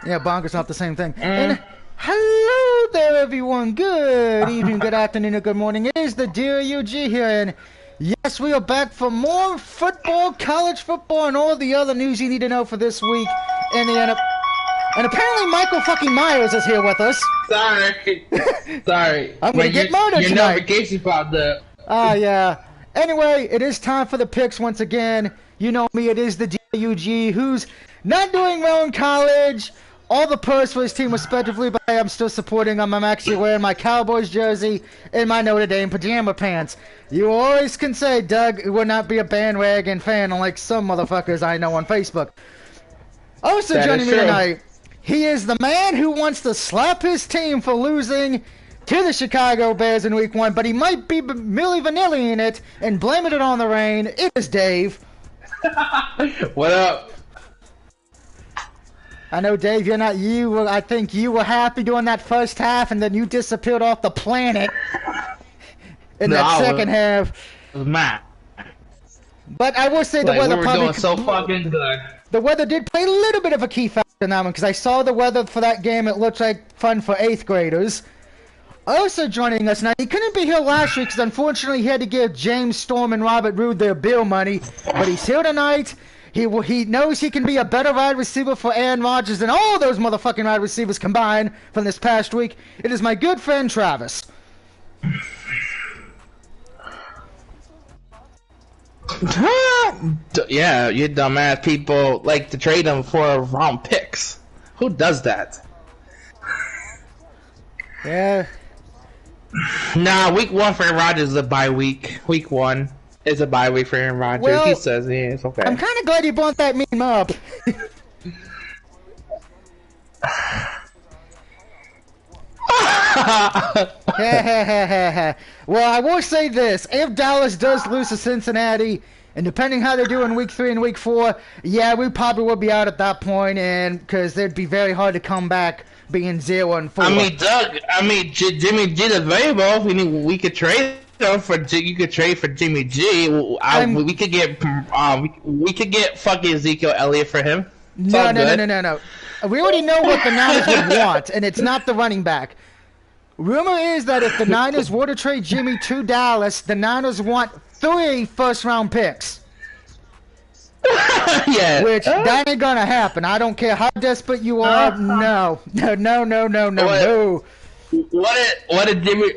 Yeah, bonker's not the same thing. And hello there, everyone. Good evening, good afternoon, or good morning. It is the Dear UG here, and yes, we are back for more football, college football, and all the other news you need to know for this week in the NFL. And apparently Michael fucking Myers is here with us. Sorry. I'm going to get murdered your tonight. notification popped up. Yeah. Anyway, it is time for the picks once again. You know me, it is the DUG, who's not doing well in college. All the pros for his team respectively, but I am still supporting him. I'm actually wearing my Cowboys jersey and my Notre Dame pajama pants. You always can say Doug will not be a bandwagon fan like some motherfuckers I know on Facebook. Also joining me tonight, he is the man who wants to slap his team for losing to the Chicago Bears in Week 1, but he might be Milli Vanilli in it and blaming it on the rain. It is Dave. What up? I know, Dave, you're not you. I think you were happy during that first half, and then you disappeared off the planet in that second half. It was mad. But I will say the weather we were probably doing so fucking good. The weather did play a little bit of a key factor in that one, because I saw the weather for that game. It looked like fun for 8th graders. Also joining us now, he couldn't be here last week because unfortunately he had to give James Storm and Robert Roode their bill money, but he's here tonight. He knows he can be a better wide receiver for Aaron Rodgers than all those motherfucking wide receivers combined from this past week. It is my good friend Travis. Yeah, you dumbass people like to trade them for round picks. Who does that? Yeah. Nah, week 1 for Aaron Rodgers is a bye week. Week 1 is a bye week for Aaron Rodgers. Well, he says it's okay. I'm kind of glad you brought that meme up. Well, I will say this. If Dallas does lose to Cincinnati, and depending how they do in Week 3 and Week 4, yeah, we probably would be out at that point, and because it'd be very hard to come back being 0-4. I mean, Doug. Jimmy G is available. We could trade him for. You could trade for Jimmy G. We could get. We could get fucking Ezekiel Elliott for him. No. We already know what the Niners would want, and it's not the running back. Rumor is that if the Niners were to trade Jimmy to Dallas, the Niners want 3 first-round picks. Yeah. Which, that ain't gonna happen. I don't care how desperate you are. No. What did Jimmy...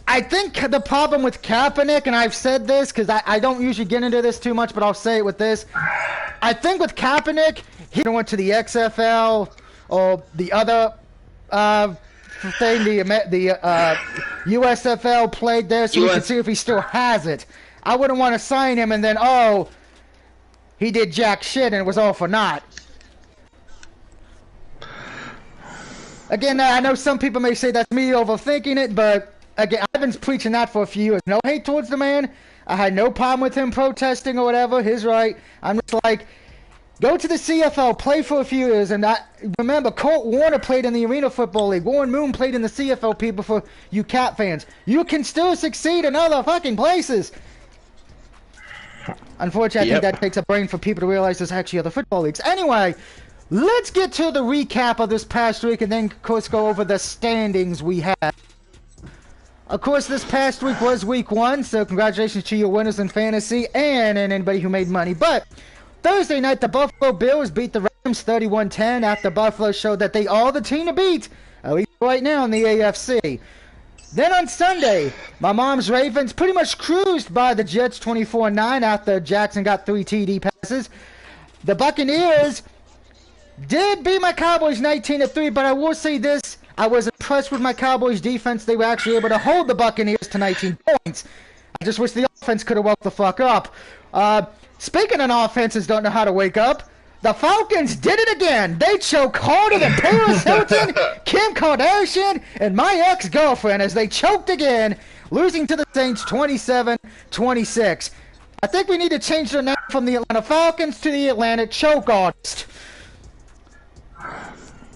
I think the problem with Kaepernick, and I've said this because I don't usually get into this too much, but I'll say it with this. I think with Kaepernick, he went to the XFL or the other thing, the USFL played there so we can see if he still has it. I wouldn't want to sign him and then, he did jack shit and it was all for naught. Again, I know some people may say that's me overthinking it, but again, I've been preaching that for a few years. No hate towards the man. I had no problem with him protesting or whatever. His right. I'm just like, go to the CFL, play for a few years, and remember, Colt Warner played in the Arena Football League. Warren Moon played in the CFL, people, for you Cat fans. You can still succeed in other fucking places. Unfortunately, I think that takes a brain for people to realize there's actually other football leagues. Anyway, let's get to the recap of this past week and then, of course, go over the standings we have. Of course, this past week was week 1, so congratulations to your winners in fantasy and anybody who made money. But Thursday night, the Buffalo Bills beat the Rams 31-10 after Buffalo showed that they are the team to beat, at least right now in the AFC. Then on Sunday, my mom's Ravens pretty much cruised by the Jets 24-9 after Jackson got 3 TD passes. The Buccaneers did beat my Cowboys 19-3, but I will say this. I was impressed with my Cowboys defense. They were actually able to hold the Buccaneers to 19 points. I just wish the offense could have woke the fuck up. Speaking of offenses don't know how to wake up, the Falcons did it again. They choke harder than Paris Hilton, Kim Kardashian, and my ex-girlfriend as they choked again, losing to the Saints 27-26. I think we need to change their name from the Atlanta Falcons to the Atlanta Choke Artist.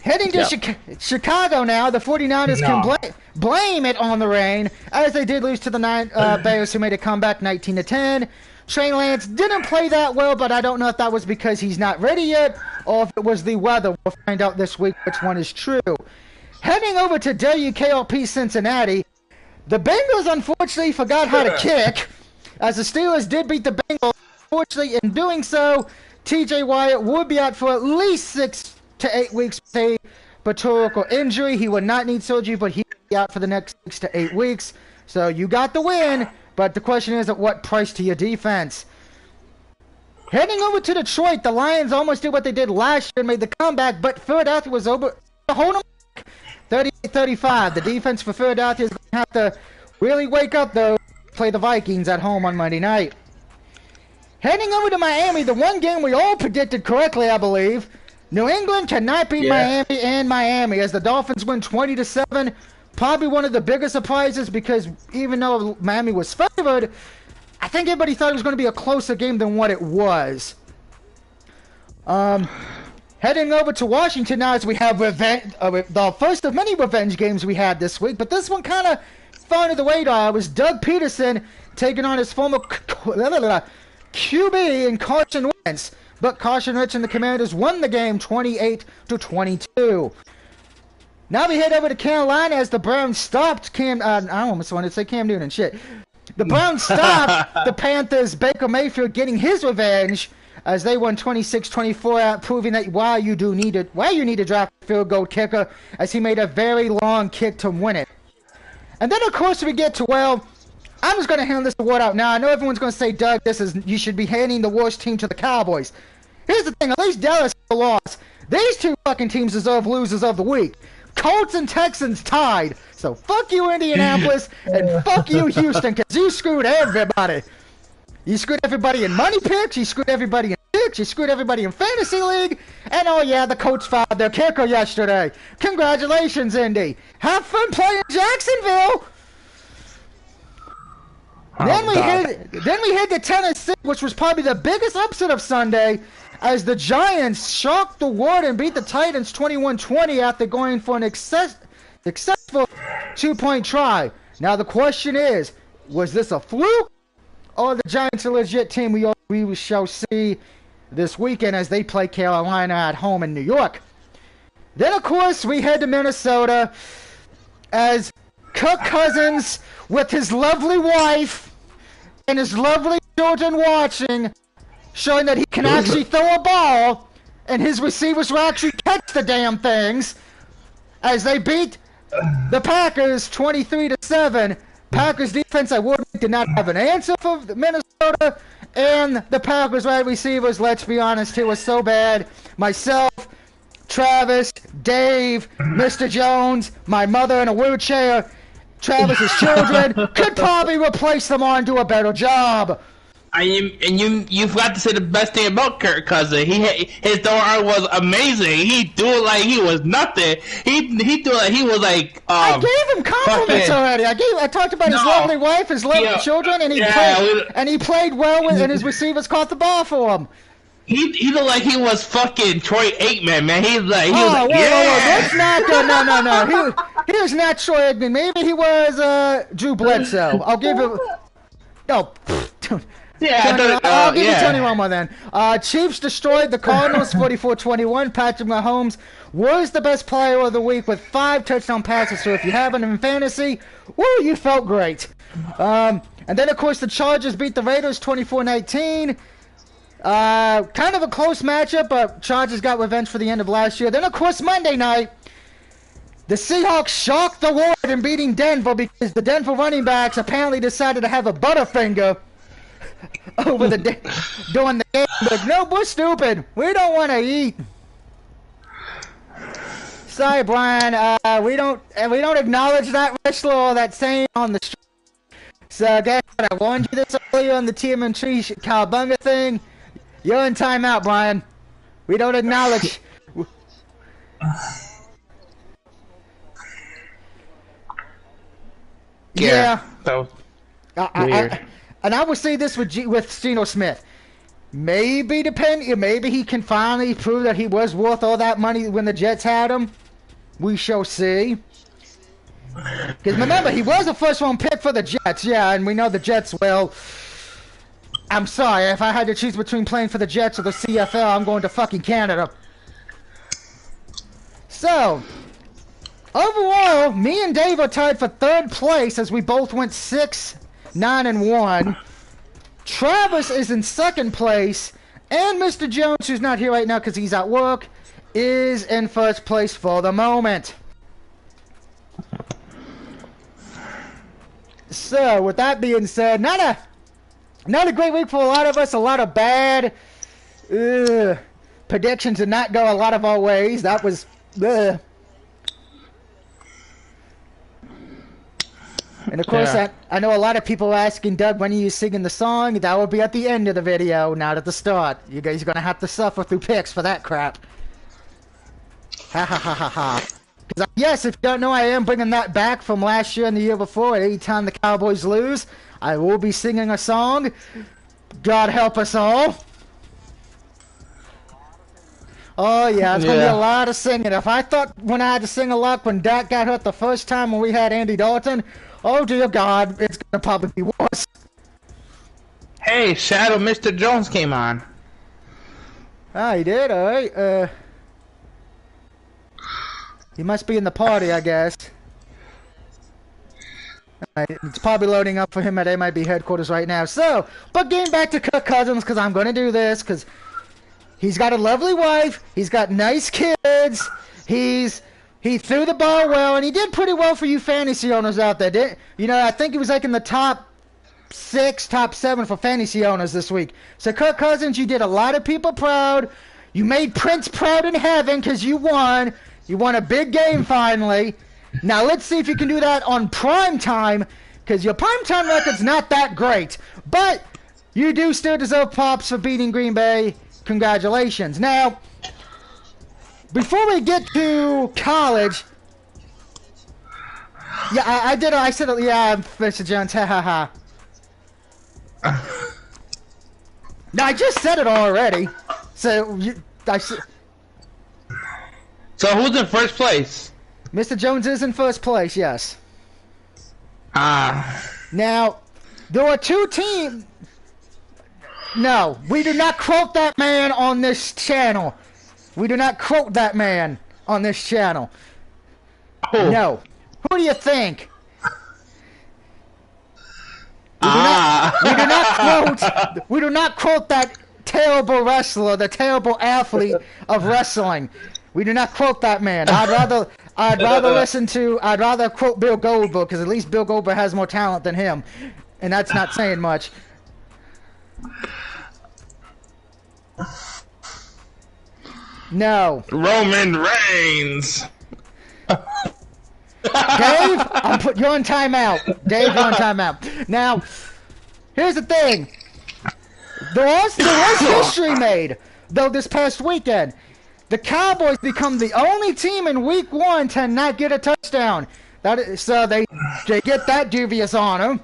Heading to Chicago now, the 49ers can blame it on the rain, as they did lose to the Bears, who made a comeback 19-10. Trey Lance didn't play that well, but I don't know if that was because he's not ready yet or if it was the weather. We'll find out this week which one is true. Heading over to WKOP Cincinnati, the Bengals unfortunately forgot how to kick, as the Steelers did beat the Bengals. Unfortunately, in doing so, TJ Watt would be out for at least 6 to 8 weeks with a patellal injury. He would not need surgery, but he would be out for the next 6 to 8 weeks. So you got the win, but the question is at what price to your defense? Heading over to Detroit, the Lions almost did what they did last year and made the comeback, but Philadelphia was over to hold them back 38-35. The defense for Philadelphia is going to have to really wake up, though, play the Vikings at home on Monday night. Heading over to Miami, the one game we all predicted correctly, I believe. New England cannot beat Miami in Miami as the Dolphins win 20-7. Probably one of the biggest surprises because even though Miami was favored, I think everybody thought it was going to be a closer game than what it was. Heading over to Washington now as we have revenge, the first of many revenge games we had this week, but this one kind of fell under the radar. It was Doug Peterson taking on his former QB in Carson Wentz, but Carson Wentz and the Commanders won the game 28-22. Now we head over to Carolina as the Browns stopped I almost wanted to say Cam Newton, shit. The Browns stopped the Panthers' Baker Mayfield getting his revenge as they won 26-24, proving that why you need to draft a field goal kicker, as he made a very long kick to win it. And then of course we get to, well, I'm just going to hand this award out now. I know everyone's going to say, Doug, you should be handing the worst team to the Cowboys. Here's the thing, at least Dallas lost. These two fucking teams deserve losers of the week. Colts and Texans tied. So fuck you, Indianapolis, and fuck you, Houston, because you screwed everybody. You screwed everybody in money picks, you screwed everybody in picks, you screwed everybody in fantasy league, and oh yeah, the Colts fired their kicker yesterday. Congratulations, Indy. Have fun playing Jacksonville. Then we hit to Tennessee, which was probably the biggest upset of Sunday, as the Giants shocked the world and beat the Titans 21-20 after going for an successful 2-point try. Now the question is, was this a fluke, or the Giants a legit team we shall see this weekend as they play Carolina at home in New York? Then of course we head to Minnesota as Kirk Cousins, with his lovely wife and his lovely children watching, showing that he can actually throw a ball, and his receivers will actually catch the damn things, as they beat the Packers 23-7. Packers defense, I would did not have an answer for Minnesota, and the Packers wide receivers, let's be honest, it was so bad. Myself, Travis, Dave, Mr. Jones, my mother in a wheelchair, Travis's children could probably replace them or do a better job. You forgot to say the best thing about Kirk Cousins. His throw arm was amazing. He threw it like he was nothing. He threw it like he was like. I gave him compliments already. I talked about his lovely wife, his lovely children, and he played well with, and his receivers caught the ball for him. He looked like he was fucking Troy Aikman, man. He was like, whoa, that's not good. No. He was not Troy Aikman. Maybe he was Drew Bledsoe. I'll give him. No. I'll give you Tony Romo then. Chiefs destroyed the Cardinals 44-21. Patrick Mahomes was the best player of the week with 5 touchdown passes. So if you have him in fantasy, woo, you felt great. And then of course the Chargers beat the Raiders 24-19. Kind of a close matchup, but Chargers got revenge for the end of last year. Then of course Monday night, the Seahawks shocked the world in beating Denver because the Denver running backs apparently decided to have a Butterfinger over during the game. Like, no, we're stupid. We don't want to eat. Sorry, Brian. We don't acknowledge that wrestler or that saying on the street. So, guys, I warned you this earlier on the TMNT Cowabunga thing. You're in timeout, Brian. We don't acknowledge. Yeah. So weird. And I would say this with Geno Smith. Maybe he can finally prove that he was worth all that money when the Jets had him. We shall see. Because remember, he was a first-round pick for the Jets. Yeah, and we know the Jets, well, I'm sorry. If I had to choose between playing for the Jets or the CFL, I'm going to fucking Canada. So, overall, me and Dave are tied for 3rd place as we both went 6, 9, and 1. Travis is in 2nd place, and Mr. Jones, who's not here right now because he's at work, is in 1st place for the moment. So, with that being said, not a great week for a lot of us. A lot of bad predictions did not go a lot of our ways. That was and of course, yeah. I know a lot of people asking, Doug, when are you singing the song? That will be at the end of the video, not at the start. You guys are going to have to suffer through picks for that crap. Ha ha ha ha ha. Yes, if you don't know, I am bringing that back from last year and the year before. Any time the Cowboys lose, I will be singing a song. God help us all. Oh, yeah, it's going to be a lot of singing. If I thought when I had to sing a lot when Dak got hurt the first time when we had Andy Dalton, oh, dear God, it's going to probably be worse. Hey, Shadow Mr. Jones came on. Ah, he did? All right. He must be in the party, I guess. It's probably loading up for him at MIB headquarters right now. So, but getting back to Kirk Cousins, because I'm going to do this, because he's got a lovely wife, he's got nice kids, he threw the ball well, and he did pretty well for you fantasy owners out there. I think he was like in the top 6, top 7 for fantasy owners this week. So, Kirk Cousins, you did a lot of people proud. You made Prince proud in heaven because you won. You won a big game finally. Now let's see if you can do that on prime time, because your prime time record's not that great. But you do still deserve props for beating Green Bay. Congratulations. Now, before we get to college, yeah, I said it, yeah, Mr. Jones, ha ha ha. Now I just said it already. So So who's in 1st place? Mr. Jones is in 1st place, yes. Now, there are 2 teams. No, we do not quote that man on this channel. We do not quote that man on this channel. Oh. No. Who do you think? We do not quote that terrible wrestler, the terrible athlete of wrestling. We do not quote that man. I'd rather quote Bill Goldberg, because at least Bill Goldberg has more talent than him, and that's not saying much. No. Roman Reigns. Dave, you're on timeout. Dave, you're on timeout. Now, here's the thing. There was history made, though, this past weekend. The Cowboys become the only team in Week 1 to not get a touchdown. So they get that dubious honor.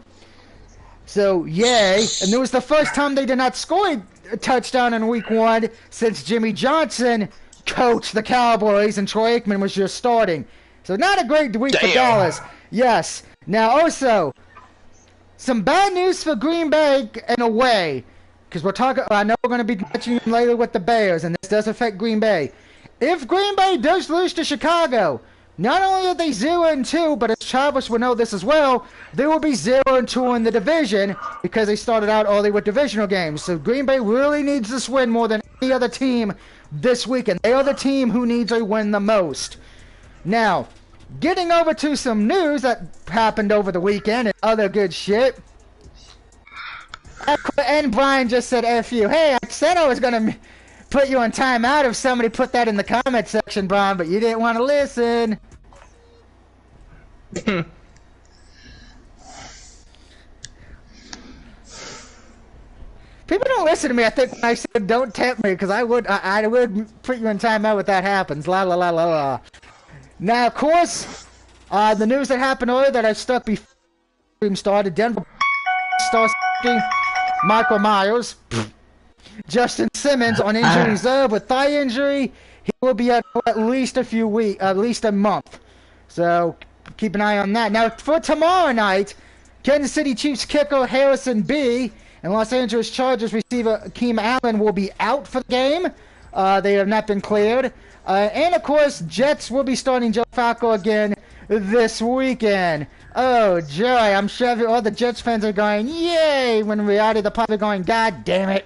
So, yay. And it was the first time they did not score a touchdown in Week 1 since Jimmy Johnson coached the Cowboys and Troy Aikman was just starting. So not a great week for Dallas. Yes. Now, also, some bad news for Green Bay in a way. Because I know we're going to be touching them later with the Bears, and this does affect Green Bay. If Green Bay does lose to Chicago, not only are they 0-2, but as Travis will know this as well, they will be 0-2 in the division because they started out early with divisional games. So Green Bay really needs this win more than any other team this weekend. They are the team who needs a win the most. Now, getting over to some news that happened over the weekend and other good shit. And Brian just said F you. Hey, I said I was going to put you on timeout if somebody put that in the comment section, Brian, but you didn't want to listen. People don't listen to me, I think, when I said don't tempt me, because I would put you in timeout if that happens. La la la la la. Now, of course, the news that happened earlier that I stuck before the stream started, Denver starts Michael Myers, Justin Simmons on injury reserve with thigh injury. He will be out for at least a month. So keep an eye on that. Now for tomorrow night, Kansas City Chiefs kicker Harrison B. and Los Angeles Chargers receiver Akeem Allen will be out for the game. They have not been cleared. And, of course, Jets will be starting Joe Flacco again this weekend. Oh, joy. I'm sure all the Jets fans are going, yay, when in reality they're probably going, God damn it.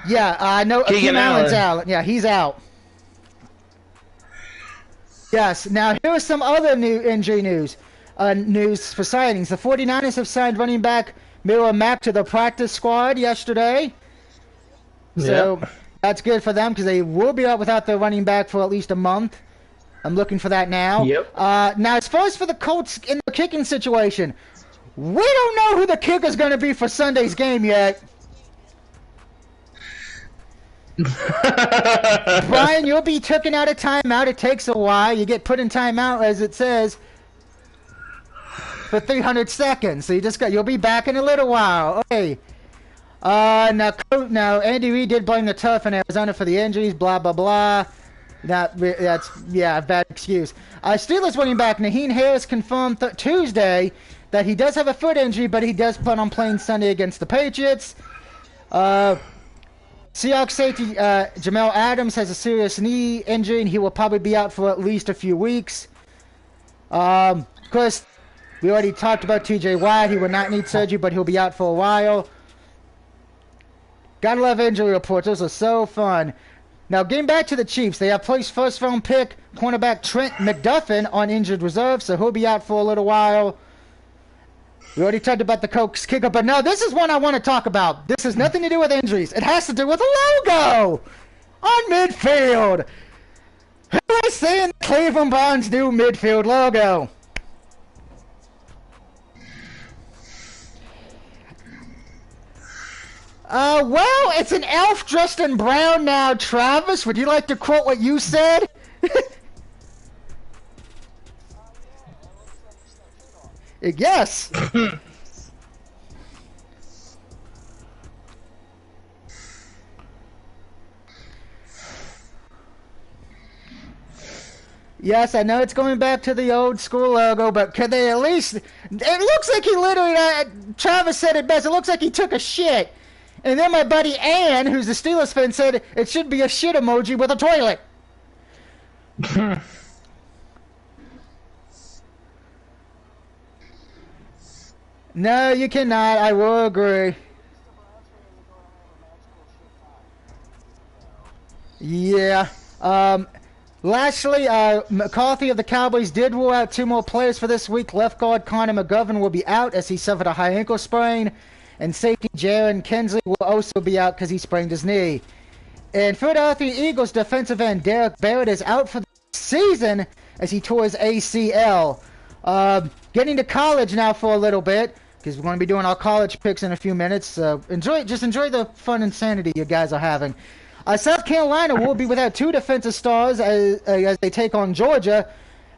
Yeah, I know Keenan Allen's out. Yeah, he's out. Yes, now here is some other new injury news. News for signings. The 49ers have signed running back Miller Mack to the practice squad yesterday. So that's good for them because they will be out without their running back for at least a month. I'm looking for that now. Yep. Now, as far as for the Colts in the kicking situation, we don't know who the kicker is going to be for Sunday's game yet. Brian, you'll be taken out of timeout. It takes a while. You get put in timeout, as it says, for 300 seconds. So you'll be back in a little while. Okay. Now Andy Reid did blame the turf in Arizona for the injuries. Blah blah blah. That's a bad excuse. Steelers running back Naheem Harris confirmed Tuesday that he does have a foot injury, but he does plan on playing Sunday against the Patriots. Seahawks safety Jamal Adams has a serious knee injury, and he will probably be out for at least a few weeks. Of course, we already talked about T.J. Watt. He will not need surgery, but he'll be out for a while. Gotta love injury reports. Those are so fun. Now, getting back to the Chiefs, they have placed first-round pick cornerback Trent McDuffin on injured reserve, so he'll be out for a little while. We already talked about the Colts kicker, but no, this is one I want to talk about. This has nothing to do with injuries. It has to do with the logo on midfield. Who is saying Cleveland Browns' new midfield logo? Well, it's an elf dressed in brown now, Travis. Would you like to quote what you said? Yes. Yes, I know it's going back to the old school logo, but could they at least... It looks like he literally... Travis said it best. It looks like he took a shit. And then my buddy Ann, who's a Steelers fan, said it should be a shit emoji with a toilet. No, you cannot. I will agree. Yeah. Lastly, McCarthy of the Cowboys did rule out 2 more players for this week. Left guard Connor McGovern will be out as he suffered a high ankle sprain. And safety Jaron Kensley will also be out because he sprained his knee. And Philadelphia Eagles defensive end Derek Barrett is out for the season as he tore his ACL. Getting to college now for a little bit because we're going to be doing our college picks in a few minutes. Enjoy the fun insanity you guys are having. South Carolina will be without 2 defensive stars as they take on Georgia,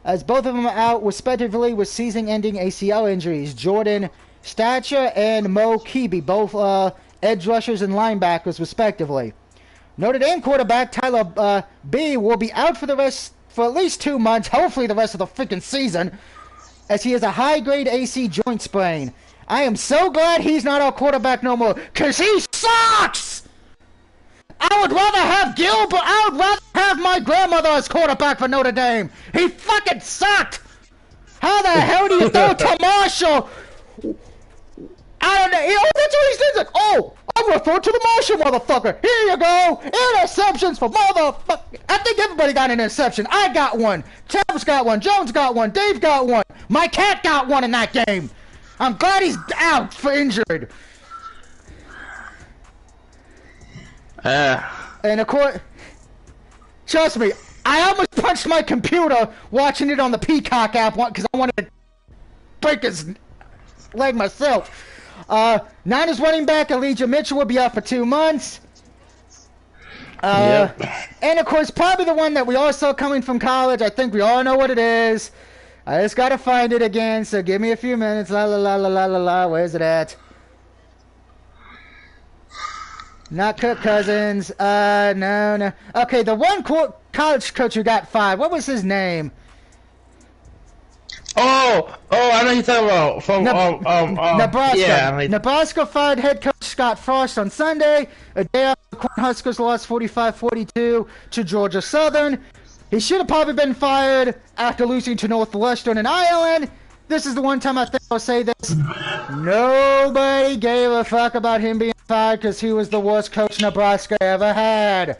as both of them are out respectively with season-ending ACL injuries. Jordan Stature and Mo Keeby, both edge rushers and linebackers respectively. Notre Dame quarterback Tyler B will be out for at least 2 months, hopefully the rest of the freaking season, as he has a high-grade AC joint sprain. I am so glad he's not our quarterback no more, because he sucks! I would rather have my grandmother as quarterback for Notre Dame. He fucking sucked! How the hell do you throw to Marshall? I don't know. That's what he says. Like, oh, I'm gonna throw it to the Marshall, motherfucker. Here you go. Interceptions for motherfucker. I think everybody got an interception. I got one. Travis got one. Jones got one. Dave got one. My cat got one in that game. I'm glad he's out for injured. And of course, trust me, I almost punched my computer watching it on the Peacock app because I wanted to break his leg myself. Niners running back Elijah Mitchell will be out for 2 months. And of course, probably the one that we all saw coming from college. I think we all know what it is. I just gotta find it again, so give me a few minutes. La la la la la la la. Where's it at? Not Kirk Cousins. No. Okay, the one college coach who got fired. What was his name? Oh, I know you're talking about from Nebraska. Yeah, Nebraska fired head coach Scott Frost on Sunday, a day after the Cornhuskers lost 45-42 to Georgia Southern. He should have probably been fired after losing to Northwestern in Ireland. This is the one time I think I'll say this. Nobody gave a fuck about him being fired because he was the worst coach Nebraska ever had.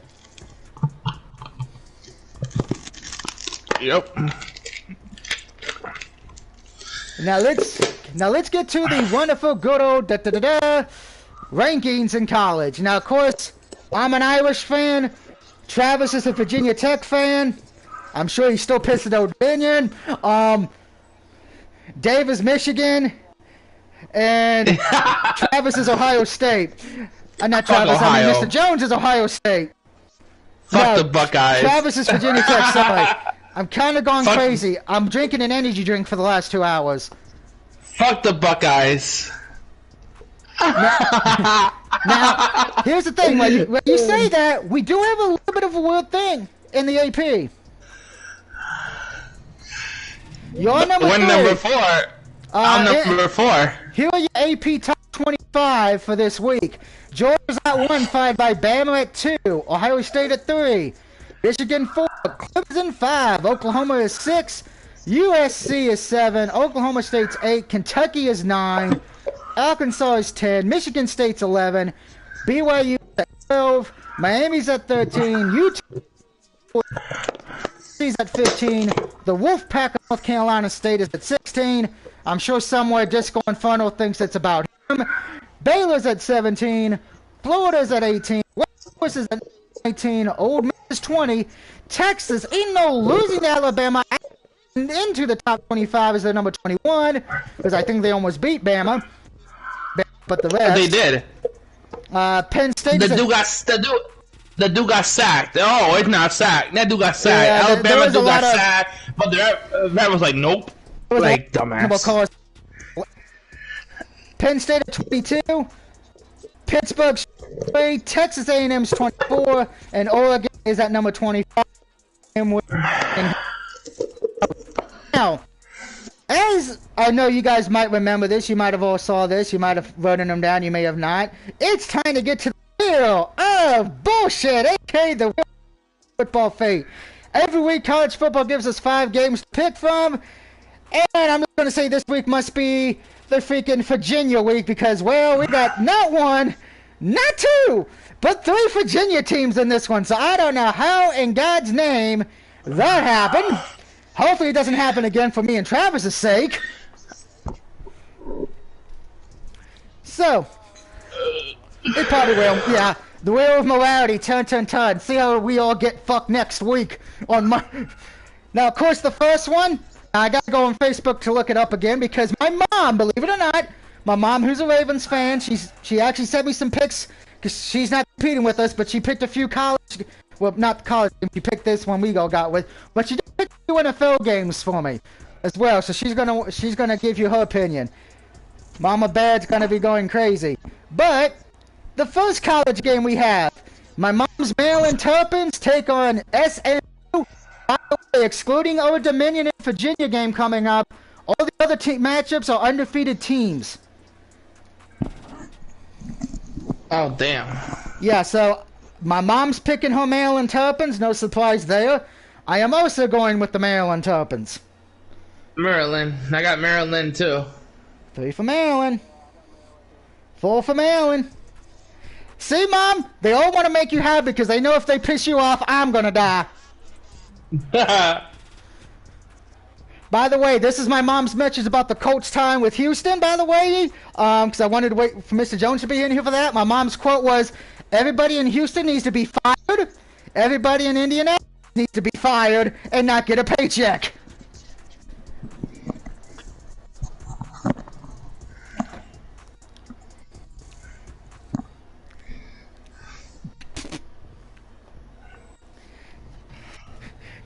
Yep. Now let's get to the wonderful good old rankings in college. Now of course I'm an Irish fan. Travis is a Virginia Tech fan. I'm sure he's still pissed at Old Dominion. Dave is Michigan, and Travis is Ohio State. Not Travis, I mean Mr. Jones is Ohio State. Fuck the Buckeyes. Travis is Virginia Tech, sorry. I'm kind of gone crazy. I'm drinking an energy drink for the last 2 hours. Fuck the Buckeyes. Now, here's the thing. When you say that, we do have a little bit of a weird thing in the AP. You're number 3. Number 4. I'm number 4. Here are your AP top 25 for this week. Georgia's at 1, followed by Bama at 2, Ohio State at 3, Michigan 4, Clemson 5, Oklahoma is 6, USC is 7, Oklahoma State's 8, Kentucky is 9, Arkansas is 10, Michigan State's 11, BYU at 12, Miami's at 13, Utah is at 15, the Wolfpack of North Carolina State is at 16. I'm sure somewhere Disco Inferno thinks it's about him. Baylor's at 17, Florida's at 18, West Coast is at 19, Ole Miss is 20, Texas, even though losing to Alabama into the top 25 is their number 21, because I think they almost beat Bama, but the rest... They did. Penn State The dude got sacked. Oh, it's not sacked. That dude got sacked. Yeah, Alabama dude got sacked, but that was like, nope. Like, dumbass. Penn State at 22, Pittsburgh, Texas A&M's 24, and Oregon is at number 25. Now, as I know you guys might remember this, you might have all saw this, you might have written them down, you may have not. It's time to get to the wheel of bullshit, aka the wheel of football fate. Every week, college football gives us 5 games to pick from, and I'm just going to say this week must be the freaking Virginia week because, well, we got not 1, not 2, but 3 Virginia teams in this one. So I don't know how in God's name that happened. Hopefully it doesn't happen again for me and Travis's sake. So, it probably will. Yeah, the wheel of morality, turn. See how we all get fucked next week on my... Now, of course, the first one, I gotta go on Facebook to look it up again because my mom, believe it or not, my mom, who's a Ravens fan, she actually sent me some picks because she's not competing with us, but she picked a few college, well, not college, she picked this one we got with, but she did pick a few NFL games for me as well, so she's gonna give you her opinion. Mama Bad's gonna be going crazy. But the first college game we have, my mom's Maryland Terrapins take on SMU. By the way, excluding Old Dominion and Virginia game coming up, all the other matchups are undefeated teams. Oh, damn. Yeah, so my mom's picking her Maryland Terrapins, no surprise there. I am also going with the Maryland Terrapins. Maryland. I got Maryland, too. 3 for Maryland. 4 for Maryland. See, Mom? They all want to make you happy because they know if they piss you off, I'm going to die. By the way, this is my mom's message about the Colts time with Houston, by the way, because I wanted to wait for Mr. Jones to be in here for that. My mom's quote was, everybody in Houston needs to be fired, everybody in Indianapolis needs to be fired and not get a paycheck.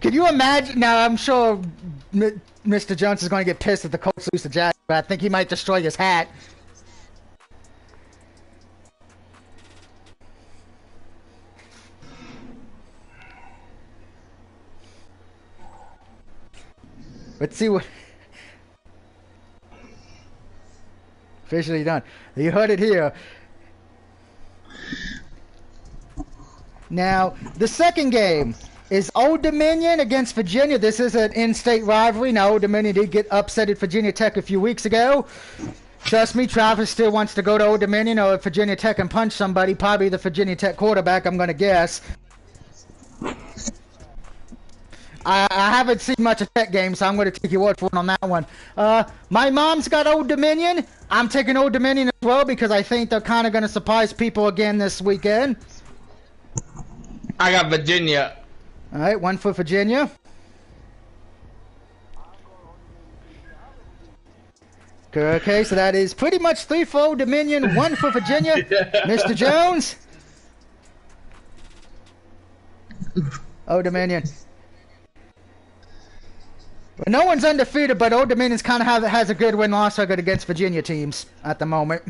Can you imagine? Now, I'm sure Mr. Jones is going to get pissed if the Colts lose to Jack, but I think he might destroy his hat. Let's see what... Officially done. You heard it here. Now, the second game is Old Dominion against Virginia. This is an in-state rivalry. Now, Old Dominion did get upset at Virginia Tech a few weeks ago. Trust me, Travis still wants to go to Old Dominion or Virginia Tech and punch somebody. Probably the Virginia Tech quarterback, I'm going to guess. I haven't seen much of Tech games, so I'm going to take your word for it on that one. My mom's got Old Dominion. I'm taking Old Dominion as well because I think they're kind of going to surprise people again this weekend. I got Virginia. All right, one for Virginia. Okay, so that is pretty much 3 for Old Dominion, 1 for Virginia. Mr. Jones? Old Dominion. Well, no one's undefeated, but Old Dominion's kind of has a good win-loss record against Virginia teams at the moment.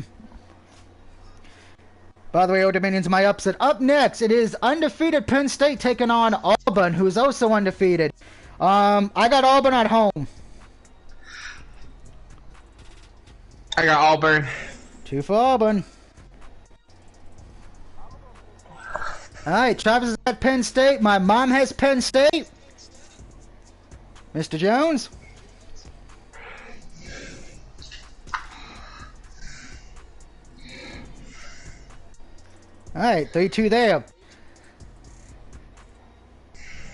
By the way, Old Dominion's my upset. Up next, it is undefeated Penn State taking on Auburn, who's also undefeated. I got Auburn at home. I got Auburn. 2 for Auburn. Alright, Travis is at Penn State. My mom has Penn State. Mr. Jones? Alright, 3-2 there.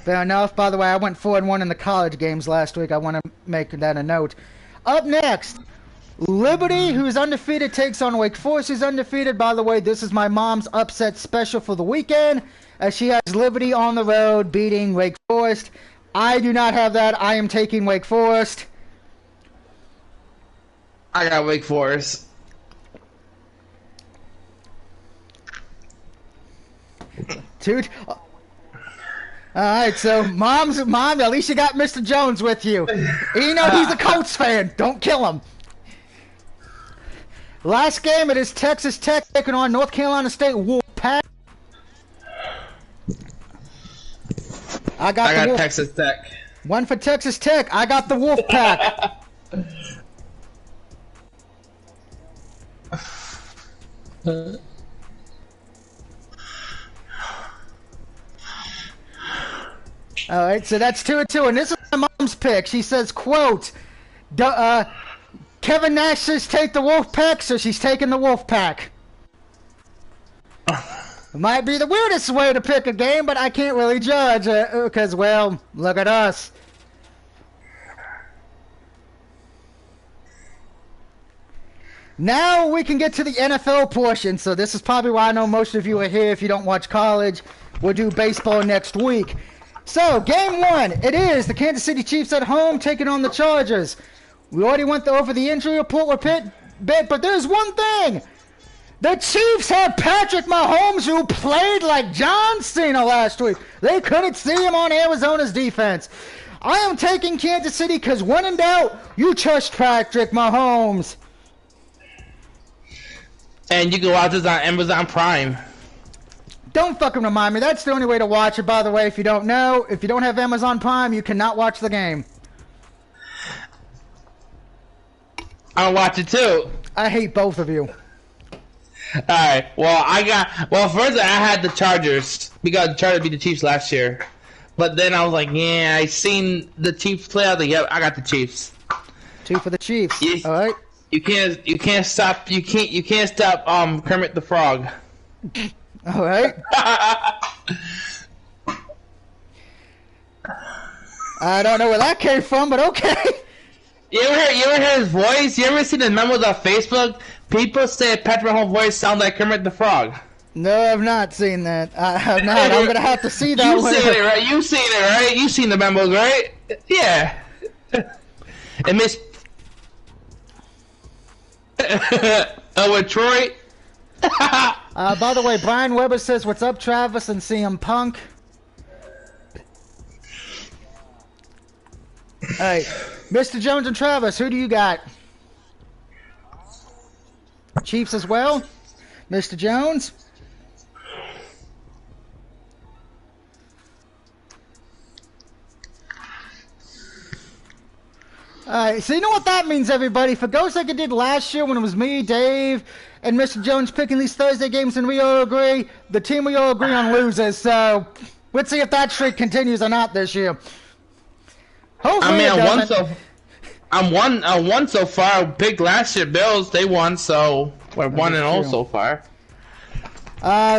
Fair enough. By the way, I went 4-1 in the college games last week. I want to make that a note. Up next, Liberty, who's undefeated, takes on Wake Forest, who's undefeated. By the way, this is my mom's upset special for the weekend, as she has Liberty on the road beating Wake Forest. I do not have that. I am taking Wake Forest. I got Wake Forest. Dude. Alright, so mom, at least you got Mr. Jones with you. You know he's a Colts fan. Don't kill him. Last game, it is Texas Tech taking on North Carolina State Wolfpack. I got Texas Tech. 1 for Texas Tech. I got the Wolfpack. Alright, so that's 2-2, and this is my mom's pick. She says, quote, Kevin Nash says take the Wolfpack, so she's taking the Wolfpack. It might be the weirdest way to pick a game, but I can't really judge, because, well, look at us. Now we can get to the NFL portion, so this is probably why I know most of you are here if you don't watch college. We'll do baseball next week. So, game 1, it is the Kansas City Chiefs at home taking on the Chargers. We already went over the injury report a bit, but there's one thing. The Chiefs had Patrick Mahomes, who played like John Cena last week. They couldn't see him on Arizona's defense. I am taking Kansas City because when in doubt, you trust Patrick Mahomes. And you can watch this on Amazon Prime. Don't fucking remind me. That's the only way to watch it, by the way. If you don't know, if you don't have Amazon Prime, you cannot watch the game. I'll watch it too. I hate both of you. Alright, well, first I had the Chargers, because the Chargers beat the Chiefs last year. But then I was like, yeah, I seen the Chiefs play, I was like, yep, I got the Chiefs. 2 for the Chiefs. Alright. You can't stop Kermit the Frog. Alright. I don't know where that came from, but okay. You ever hear his voice? You ever see the memos on Facebook? People say Patrick Mahomes' voice sounds like Kermit the Frog. No, I've not seen that. I have not. I'm gonna have to see that. You've seen it, right? You've seen it, right? You've seen the memos, right? Yeah. It makes. With Troy. By the way, Brian Weber says, "What's up, Travis and CM Punk?" Hey, Mr. Jones and Travis, who do you got? Chiefs as well? Mr. Jones? Alright, so you know what that means, everybody? For goes like it did last year when it was me, Dave, and Mr. Jones picking these Thursday games and we all agree, the team we all agree on loses, so let's see if that streak continues or not this year. Hopefully I won so far. Big last year Bills, they won, so we're 1-0 so far.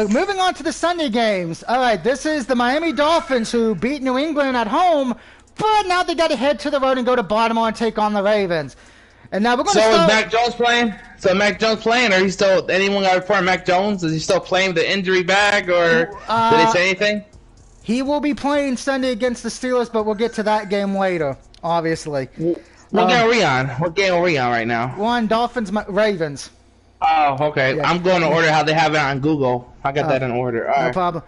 Moving on to the Sunday games. Alright, this is the Miami Dolphins who beat New England at home, but now they got to head to the road and go to Baltimore and take on the Ravens. And now we're going to start... is Mac Jones playing? So Mac Jones playing, or he still... Anyone got a report on Mac Jones? Is he still playing the injury bag, or did they say anything? He will be playing Sunday against the Steelers, but we'll get to that game later, obviously. What game are we on? What game are we on right now? We're on Dolphins, Ravens. Oh, okay. Yeah. I'm going to order how they have it on Google. I got that in order. All no right. problem.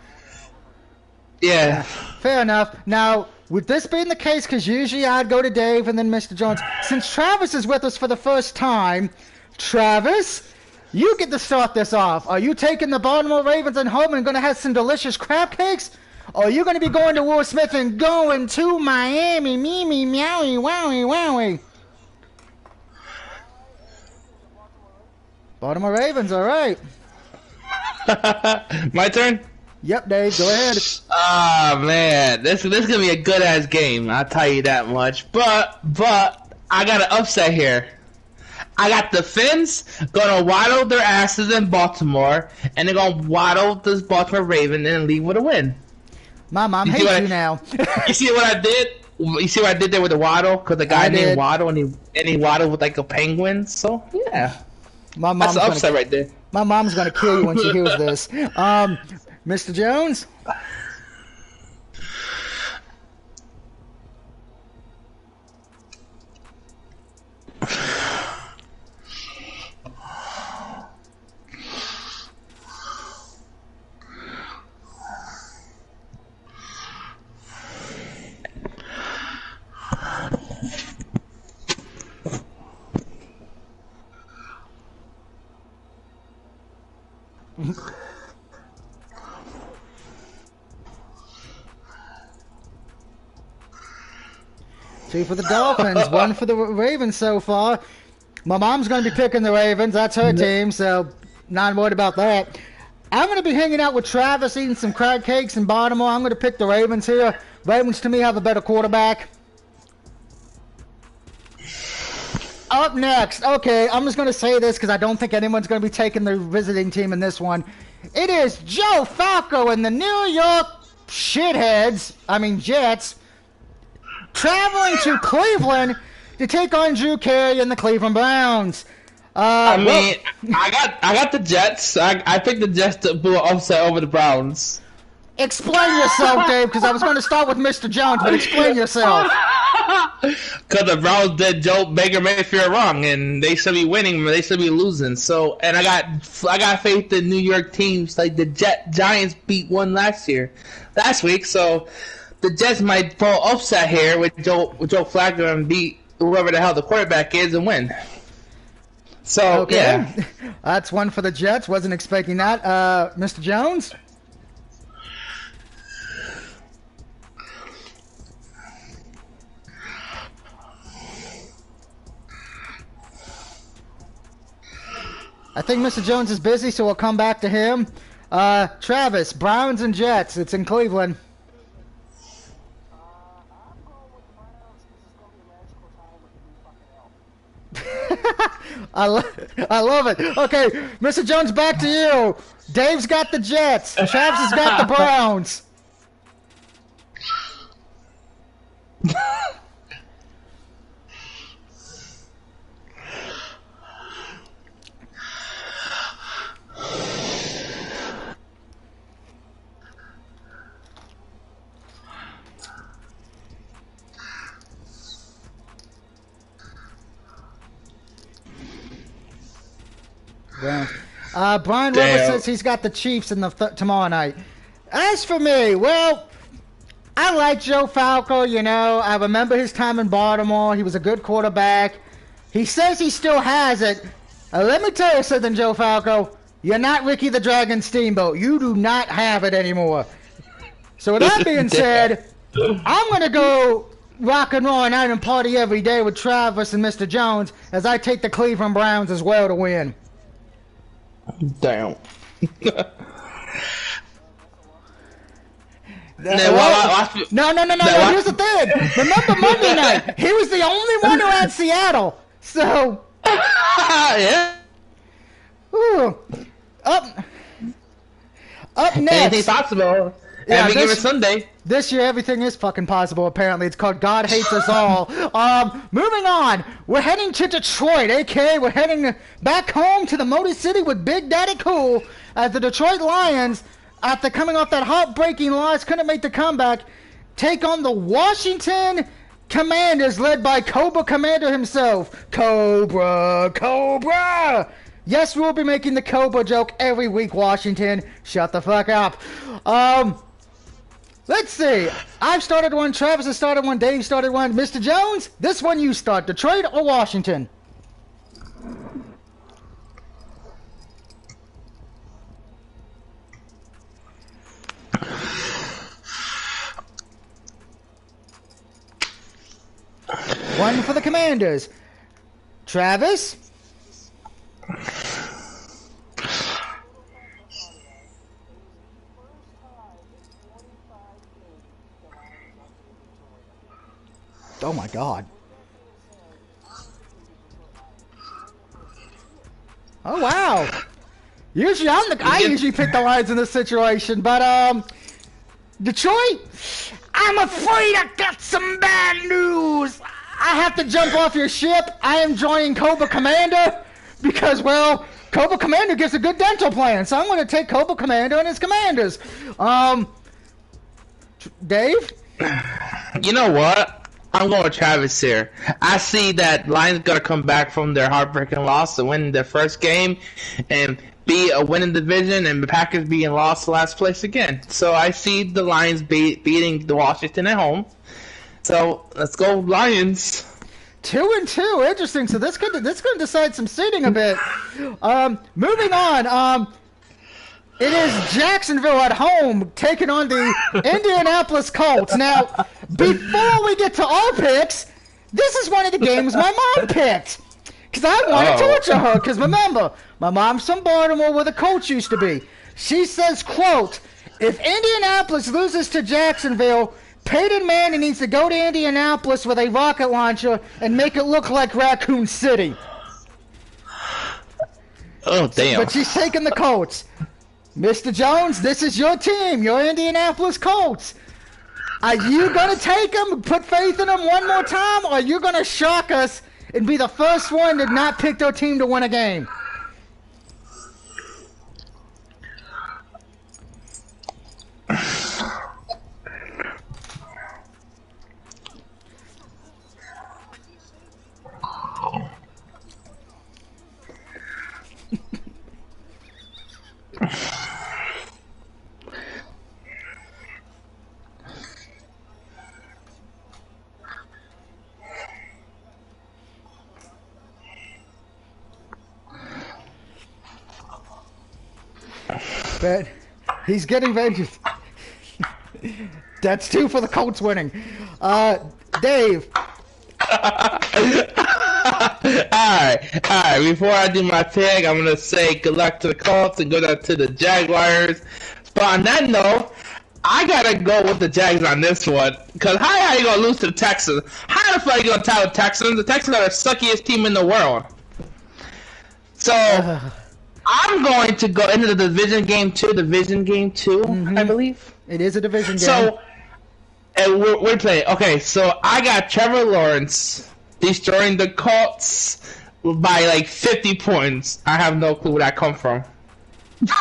Yeah. Fair enough. Now, with this being the case, because usually I'd go to Dave and then Mr. Jones, since Travis is with us for the first time, Travis, you get to start this off. Are you taking the Baltimore Ravens at home and going to have some delicious crab cakes? Or are you going to be going to Will Smith and going to Miami? Me, meowie, wowie, wowie. Baltimore Ravens, all right. My turn? Yep, Dave, go ahead. Oh, man. This is going to be a good-ass game. I'll tell you that much. But I got an upset here. I got the Finns going to waddle their asses in Baltimore, and they're going to waddle this Baltimore Raven and leave with a win. My mom hates you now. You see what I did? You see what I did there with the waddle? Because the guy named Waddle, and he waddled with like a penguin. So, yeah. That's the upset right there. My mom's going to kill you when she hears this. Mr. Jones? Two for the Dolphins, one for the Ravens so far. My mom's going to be picking the Ravens. That's her team, so not worried about that. I'm going to be hanging out with Travis, eating some crab cakes in Baltimore. I'm going to pick the Ravens here. Ravens, to me, have a better quarterback. Up next, okay, I'm just going to say this because I don't think anyone's going to be taking the visiting team in this one. It is Joe Falco and the New York Jets, traveling to Cleveland to take on Drew Carey and the Cleveland Browns. I got the Jets. I picked the Jets to pull an upset over the Browns. Explain yourself, Dave, because I was going to start with Mr. Jones, but explain yourself. Because the Browns did Joe Baker Mayfield wrong, and they should be winning, but they should be losing. So, and I got faith in New York teams like the Giants beat one last week. So, the Jets might pull upset here with Joe Flacco and beat whoever the hell the quarterback is and win. So, okay. Yeah. That's one for the Jets. Wasn't expecting that. Mr. Jones? I think Mr. Jones is busy, so we'll come back to him. Travis, Browns and Jets. It's in Cleveland. I love it. Okay, Mr. Jones, back to you. Dave's got the Jets. Travis has got the Browns. Brian Rivers says he's got the Chiefs in the tomorrow night. As for me, well, I like Joe Falco, you know. I remember his time in Baltimore. He was a good quarterback. He says he still has it. Let me tell you something, Joe Falco. You're not Ricky the Dragon Steamboat. You do not have it anymore. So with that being said, I'm going to go rock and roll out and party every day with Travis and Mr. Jones as I take the Cleveland Browns as well to win. Damn. No. Here's the thing. Remember Monday night? He was the only one who had Seattle. So. Yeah. Ooh. Up next. Anything's possible. Yeah, Every given Sunday. This year, everything is fucking possible, apparently. It's called God Hates Us All. Moving on. We're heading to Detroit, a.k.a. we're heading back home to the Motor City with Big Daddy Cool as the Detroit Lions, after coming off that heartbreaking loss, couldn't make the comeback, take on the Washington Commanders, led by Cobra Commander himself. Cobra! Yes, we'll be making the Cobra joke every week, Washington. Shut the fuck up. Let's see. I've started one, Travis has started one, Dave started one. Mr. Jones, this one you start. Detroit or Washington? One for the Commanders. Travis? Oh my God. Oh wow. Usually I usually pick the Lions in this situation, but Detroit, I'm afraid I got some bad news. I have to jump off your ship. I am joining Cobra Commander because, well, Cobra Commander gives a good dental plan, so I'm going to take Cobra Commander and his commanders. Dave? You know what? I'm going with Travis here. I see that Lions going to come back from their heartbreaking loss to win their first game and be a winning division, and the Packers being lost to last place again. So I see the Lions beating the Washington at home. So let's go Lions. 2-2, interesting. So this could decide some seeding a bit. Moving on. It is Jacksonville at home taking on the Indianapolis Colts. Now, before we get to our picks, this is one of the games my mom picked. Because I want to torture her. Because remember, my mom's from Baltimore where the Colts used to be. She says, quote, if Indianapolis loses to Jacksonville, Peyton Manning needs to go to Indianapolis with a rocket launcher and make it look like Raccoon City. Oh, damn. But she's taking the Colts. Mr. Jones, this is your team, your Indianapolis Colts. Are you going to take them, put faith in them one more time, or are you going to shock us and be the first one to not pick their team to win a game? But he's getting vengeance. That's 2 for the Colts winning. Dave. Alright. Before I do my pick, I'm going to say good luck to the Colts and good luck to the Jaguars. But on that note, I got to go with the Jags on this one. Because how are you going to lose to the Texans? How the fuck are you going to tie with the Texans? The Texans are the suckiest team in the world. So, I'm going to go into the division game 2, I believe. It is a division game. So, and we're playing. Okay, so I got Trevor Lawrence destroying the Colts by like 50 points. I have no clue where that come from.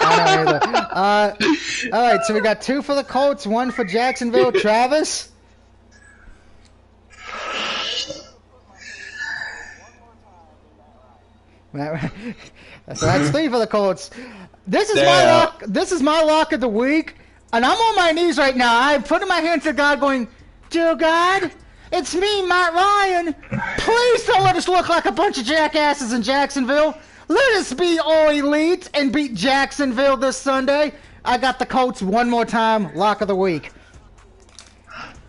I don't either. Alright, so we got 2 for the Colts, 1 for Jacksonville. Travis? That's 3 for the Colts. This is my lock. This is my lock of the week, and I'm on my knees right now. I'm putting my hands to God, going, "Dear God, it's me, Matt Ryan. Please don't let us look like a bunch of jackasses in Jacksonville. Let us be all elite and beat Jacksonville this Sunday." I got the Colts one more time. Lock of the week.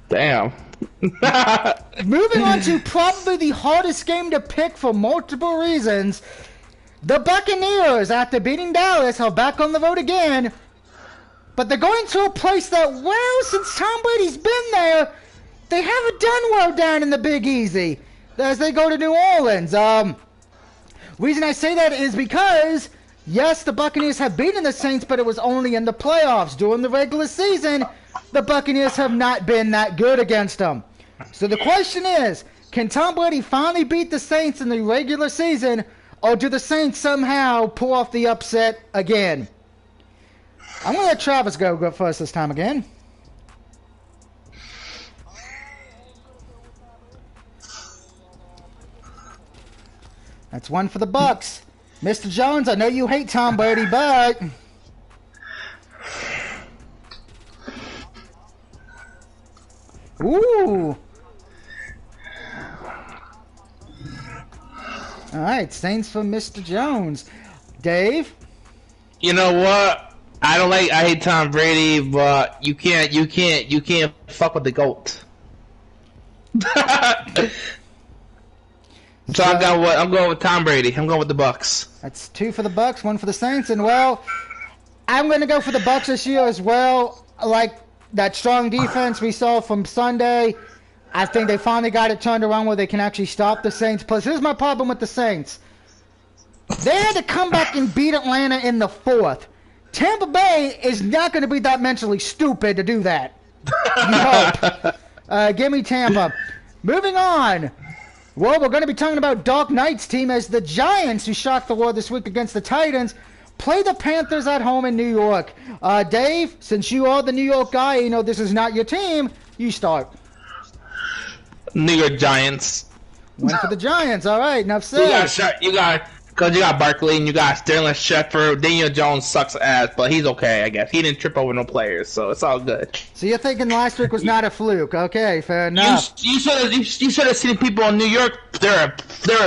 Damn. Moving on to probably the hardest game to pick for multiple reasons. The Buccaneers, after beating Dallas, are back on the road again. But they're going to a place that, well, since Tom Brady's been there, they haven't done well down in the Big Easy as they go to New Orleans. Reason I say that is because, yes, the Buccaneers have beaten the Saints, but it was only in the playoffs. During the regular season, the Buccaneers have not been that good against them. So the question is, can Tom Brady finally beat the Saints in the regular season, or do the Saints somehow pull off the upset again? I'm going to let Travis go first this time again. That's one for the Bucks. Mr. Jones, I know you hate Tom Brady, but... Ooh. Alright, Saints for Mr. Jones. Dave? You know what? I hate Tom Brady, but you can't fuck with the GOAT. So I'm going with Tom Brady. I'm going with the Bucks. That's two for the Bucks, one for the Saints, and well, I'm going to go for the Bucks this year as well. Like that strong defense we saw from Sunday, I think they finally got it turned around where they can actually stop the Saints. Plus, here's my problem with the Saints. They had to come back and beat Atlanta in the fourth. Tampa Bay is not going to be that mentally stupid to do that. Nope. Give me Tampa. Moving on. Well, we're going to be talking about Dark Knight's team as the Giants, who shocked the world this week against the Titans, play the Panthers at home in New York. Dave, since you are the New York guy, you know this is not your team, you start. New York Giants. One for the Giants. All right, enough said. Because you got Barkley and you got Sterling Shepard. Daniel Jones sucks ass, but he's okay, I guess. He didn't trip over no players, so it's all good. So you're thinking last week was not a fluke. Okay, fair enough. You should have seen people in New York. They were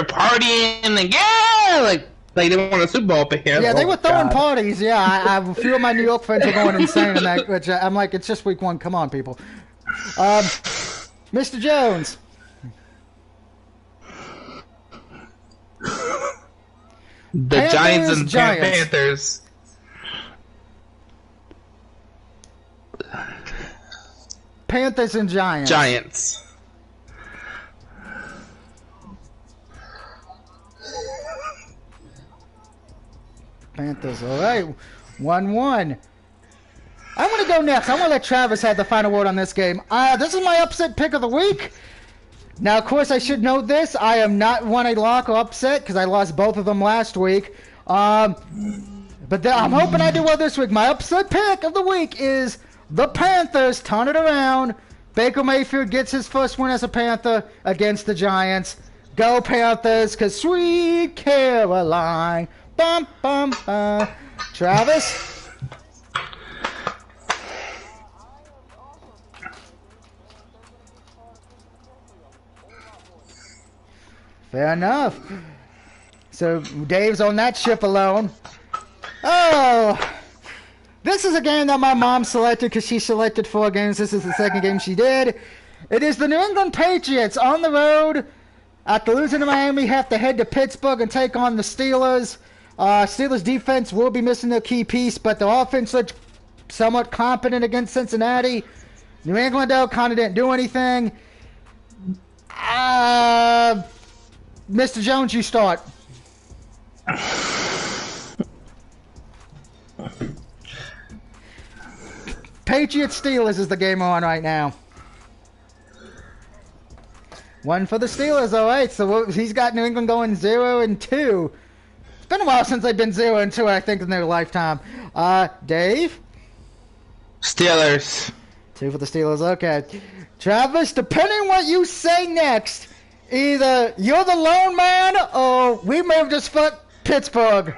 partying and like they won a Super Bowl up here. Yeah, they were throwing parties. Yeah, I a few of my New York friends are going insane in that. Which I'm like, it's just week one. Come on, people. Mr. Jones. The Panthers, Giants and Panthers. Panthers and Giants. Giants. Panthers, all right. 1-1. I'm going to go next. I'm going to let Travis have the final word on this game. This is my upset pick of the week. Now, of course, I should note this. I am not one a lock or upset because I lost both of them last week. But I'm hoping I do well this week. My upset pick of the week is the Panthers. Turn it around. Baker Mayfield gets his first win as a Panther against the Giants. Go Panthers, because sweet Caroline. Bum, bum, bum. Travis? Fair enough. So Dave's on that ship alone. Oh, this is a game that my mom selected because she selected 4 games. This is the second game she did. It is the New England Patriots on the road. After losing to Miami, have to head to Pittsburgh and take on the Steelers. Steelers defense will be missing their key piece, but the offense looked somewhat competent against Cincinnati. New England, though, kind of didn't do anything. Mr. Jones, you start. Patriots Steelers is the game on right now. 1 for the Steelers, all right. So he's got New England going 0-2. It's been a while since they've been 0-2, I think, in their lifetime. Dave? Steelers. 2 for the Steelers, okay. Travis, depending on what you say next, either you're the lone man or we may have just fucked Pittsburgh.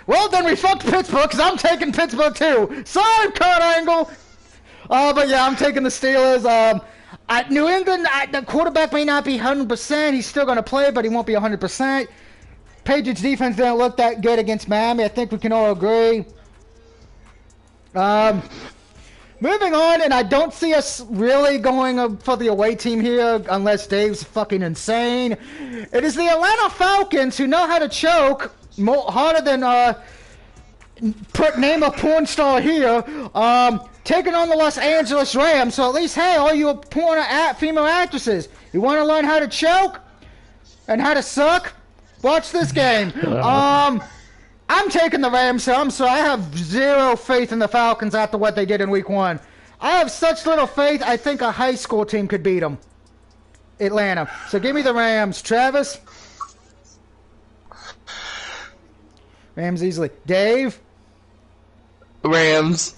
Well, then we fucked Pittsburgh because I'm taking Pittsburgh too. Sorry, Kurt Angle. But yeah, I'm taking the Steelers. At New England, the quarterback may not be 100%. He's still going to play, but he won't be 100%. Patriots defense didn't look that good against Miami. I think we can all agree. Moving on, and I don't see us really going for the away team here unless Dave's fucking insane. It is the Atlanta Falcons who know how to choke harder than name a porn star here. Taking on the Los Angeles Rams. So at least, hey, all you female actresses, you want to learn how to choke and how to suck? Watch this game. I'm taking the Rams, so I'm sorry. I have zero faith in the Falcons after what they did in Week 1. I have such little faith, I think a high school team could beat them. Atlanta. So give me the Rams. Travis? Rams easily. Dave? Rams.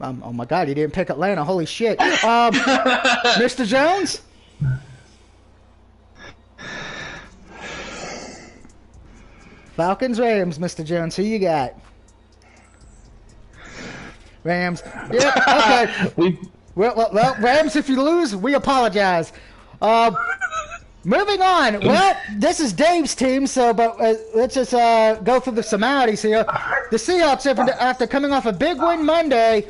Oh my God, he didn't pick Atlanta. Holy shit. Mr. Jones? Falcons, Rams, Mr. Jones. Who you got? Rams. Yeah, okay. Well, Rams, if you lose, we apologize. Moving on. Well, this is Dave's team, but let's just go through the similarities here. The Seahawks, after coming off a big win Monday,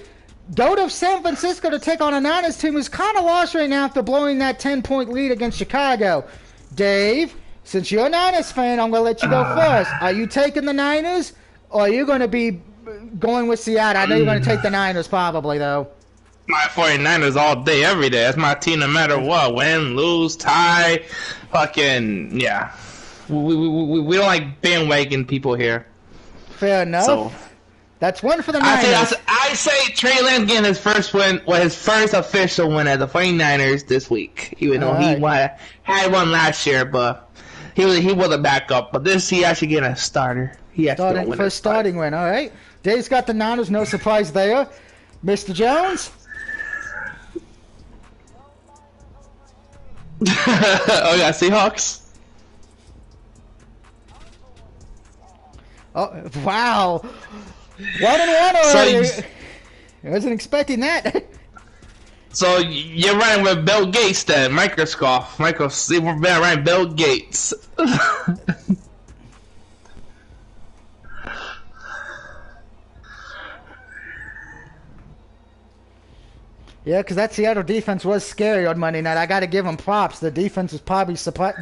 go to San Francisco to take on a Niners team who's kind of lost right now after blowing that 10-point lead against Chicago. Dave? Since you're a Niners fan, I'm going to let you go first. Are you taking the Niners, or are you going to be going with Seattle? I know you're going to take the Niners probably, though. My 49ers all day, every day. That's my team no matter what. Win, lose, tie, fucking, yeah. We don't like bandwagon people here. Fair enough. So, that's one for the Niners. I say Trey Lance getting his first win, his first official win as the 49ers this week. Even though he had one last year, but... He was a backup, but he actually getting a starter. First starting win, all right. Dave's got the Niners, no surprise there. Mr. Jones? Oh, yeah, Seahawks? Oh, wow. 1-1 already. I wasn't expecting that. So you're running with Bill Gates then, Microsoft. We're running Bill Gates. Yeah, because that Seattle defense was scary on Monday night. I got to give them props. The defense was probably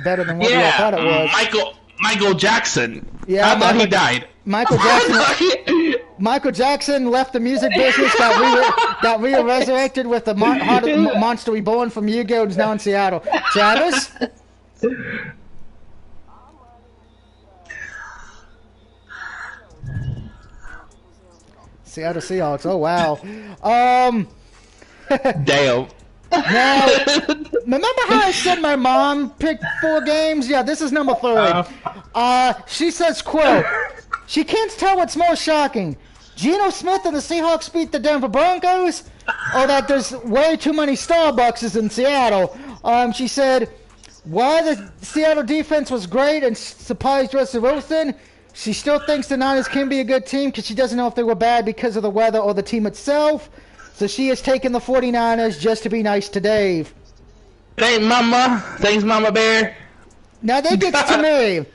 better than what we all thought it was. Michael Jackson. Yeah, I thought he died. Michael Jackson left the music business, got resurrected with the monster reborn from Yu-Gi-Oh! Who's now in Seattle. Travis? Seattle Seahawks. Oh, wow. Damn. Now, remember how I said my mom picked 4 games? Yeah, this is number 3. She says, quote, she can't tell what's more shocking. Geno Smith and the Seahawks beat the Denver Broncos, or that there's way too many Starbucks in Seattle. She said, while the Seattle defense was great and surprised Russell Wilson, she still thinks the Niners can be a good team because she doesn't know if they were bad because of the weather or the team itself. So she has taken the 49ers just to be nice to Dave. Thanks, Mama Bear. Now that gets to me.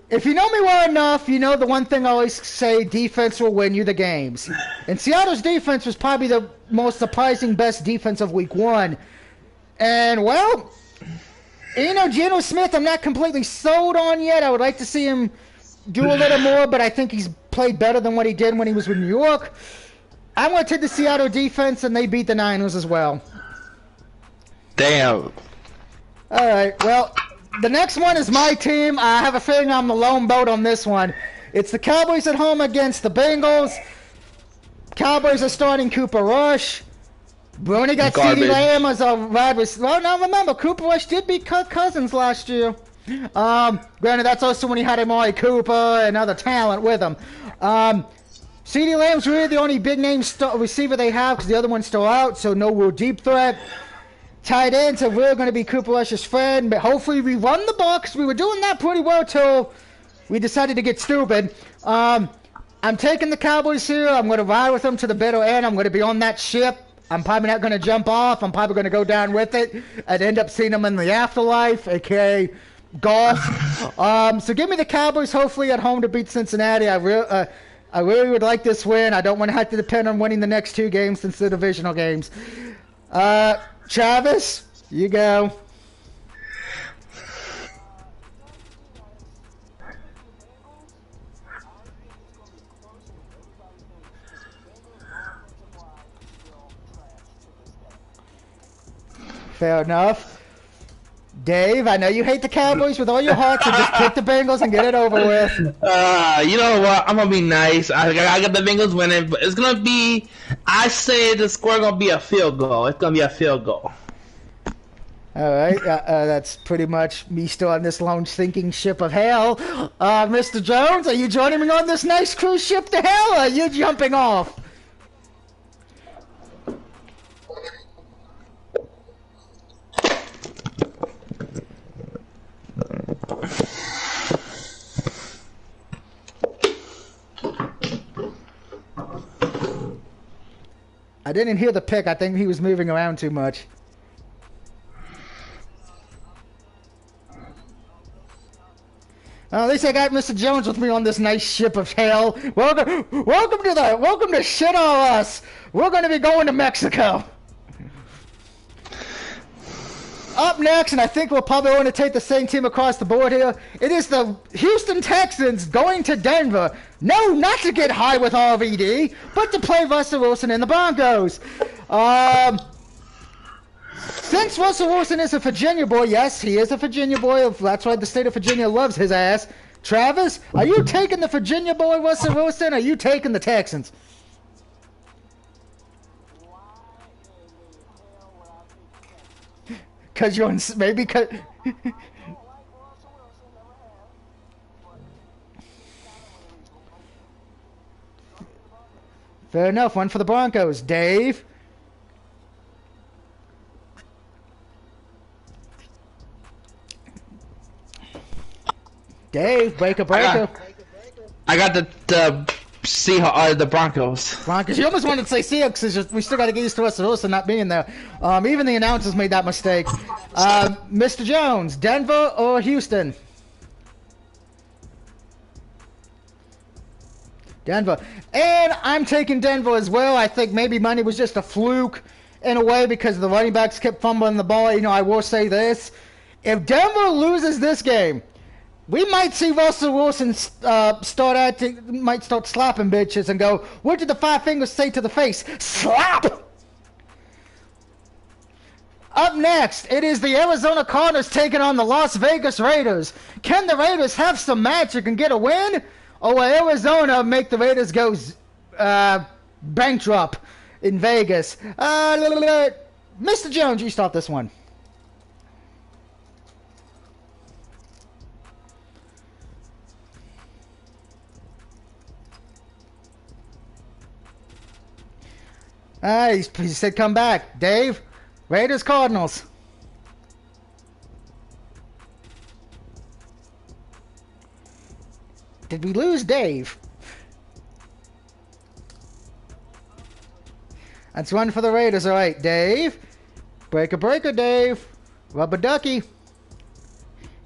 If you know me well enough, you know the one thing I always say, defense will win you the games. And Seattle's defense was probably the most surprising best defense of Week 1. And, well, Geno Smith I'm not completely sold on yet. I would like to see him do a little more, but I think he's played better than what he did when he was with New York. I'm going to take the Seattle defense, and they beat the Niners as well. Damn. All right, well, the next one is my team. I have a feeling I'm the lone boat on this one. It's the Cowboys at home against the Bengals. Cowboys are starting Cooper Rush. We only got CeeDee Lamb as a wide receiver. Well, now remember, Cooper Rush did beat Kirk Cousins last year. Granted, that's also when he had Amari Cooper and other talent with him. CeeDee Lamb's really the only big-name receiver they have because the other one's still out, so no real deep threat. Tight ends are really going to be Cooper Rush's friend, but hopefully we run the ball because we were doing that pretty well till we decided to get stupid. I'm taking the Cowboys here. I'm going to ride with them to the bitter end. I'm going to be on that ship. I'm probably not going to jump off. I'm probably going to go down with it and end up seeing them in the afterlife, a.k.a. golf. So give me the Cowboys hopefully at home to beat Cincinnati. I really would like this win. I don't want to have to depend on winning the next 2 games since the divisional games. Travis, you go. Fair enough. Dave, I know you hate the Cowboys with all your heart, so just pick the Bengals and get it over with. You know what? I'm gonna be nice. I got the Bengals winning, but it's gonna be. I say the score gonna be a field goal. It's gonna be a field goal. All right, that's pretty much me still on this lone sinking ship of hell. Mr. Jones, are you joining me on this nice cruise ship to hell, or are you jumping off? I didn't hear the pick. I think he was moving around too much. At least I got Mr. Jones with me on this nice ship of hell. Welcome to shit on us. We're going to be going to Mexico. Up next, and I think we'll probably want to take the same team across the board here. It is the Houston Texans going to Denver. No, not to get high with RVD, but to play Russell Wilson and the Broncos. Since Russell Wilson is a Virginia boy, yes, he is a Virginia boy. That's why the state of Virginia loves his ass. Travis, are you taking the Virginia boy Russell Wilson, or are you taking the Texans? Because you're maybe because... Fair enough. One for the Broncos. Dave? Dave, breaker. I got the the Broncos. Broncos. You almost wanted to say Seahawks. It's just, we still got to get used to Russell Wilson not being there. Even the announcers made that mistake. Mr. Jones, Denver or Houston? Denver. And I'm taking Denver as well. I think maybe money was just a fluke in a way because the running backs kept fumbling the ball. You know, I will say this. If Denver loses this game, we might see Russell Wilson might start slapping bitches and go, what did the 5 fingers say to the face? Slap! Up next, it is the Arizona Cardinals taking on the Las Vegas Raiders. Can the Raiders have some magic and get a win? Or will Arizona make the Raiders go bankrupt in Vegas? Mr. Jones, you start this one. He said come back. Dave, Raiders, Cardinals. Did we lose Dave? That's one for the Raiders. All right, Dave. Breaker, Dave. Rubber ducky.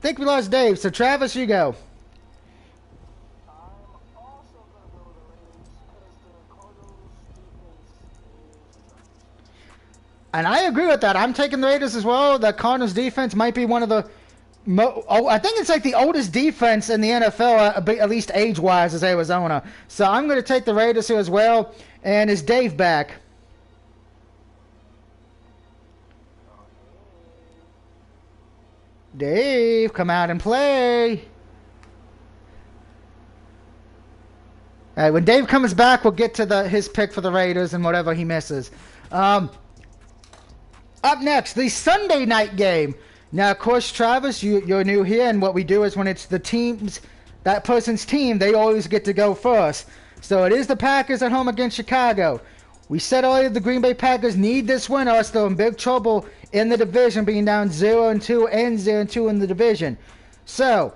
Think we lost Dave, so Travis, you go. And I agree with that. I'm taking the Raiders as well. The Cardinals defense might be one of the... I think it's like the oldest defense in the NFL, at least age-wise, is Arizona. So I'm going to take the Raiders here as well. And is Dave back? Dave, come out and play. All right, when Dave comes back, we'll get to his pick for the Raiders and whatever he misses. Up next, the Sunday night game. Now, of course, Travis, you're new here, and what we do is when it's the teams, that person's team, they always get to go first. So it is the Packers at home against Chicago. We said earlier the Green Bay Packers need this win, or else they're in big trouble in the division, being down 0-2 and 0-2 in the division. So,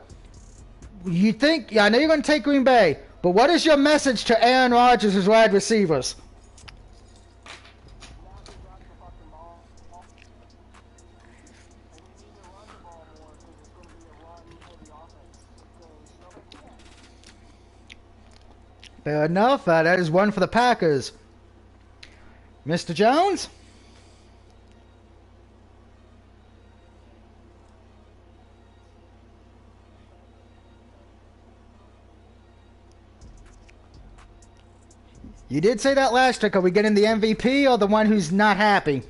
you think, I know you're going to take Green Bay, but what is your message to Aaron Rodgers' wide receivers? Fair enough. That is one for the Packers. Mr. Jones? You did say that last trick. Are we getting the MVP or the one who's not happy?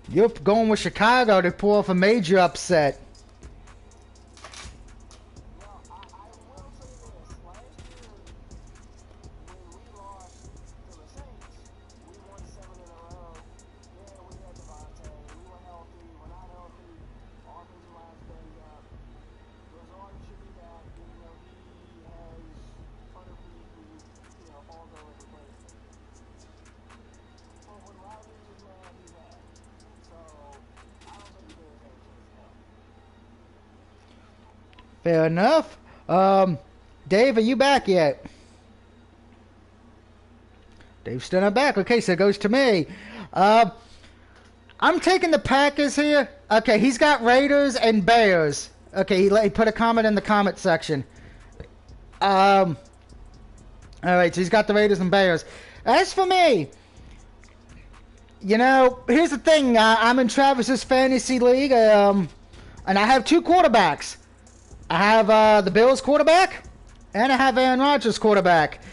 You're going with Chicago to pull off a major upset. Fair enough. Dave, are you back yet? Dave's still not back. Okay, so it goes to me. I'm taking the Packers here. Okay, he's got Raiders and Bears. Okay, he put a comment in the comment section. Alright, so he's got the Raiders and Bears. As for me, you know, here's the thing. I'm in Travis's fantasy league, and I have two quarterbacks. I have the Bills quarterback, and I have Aaron Rodgers quarterback.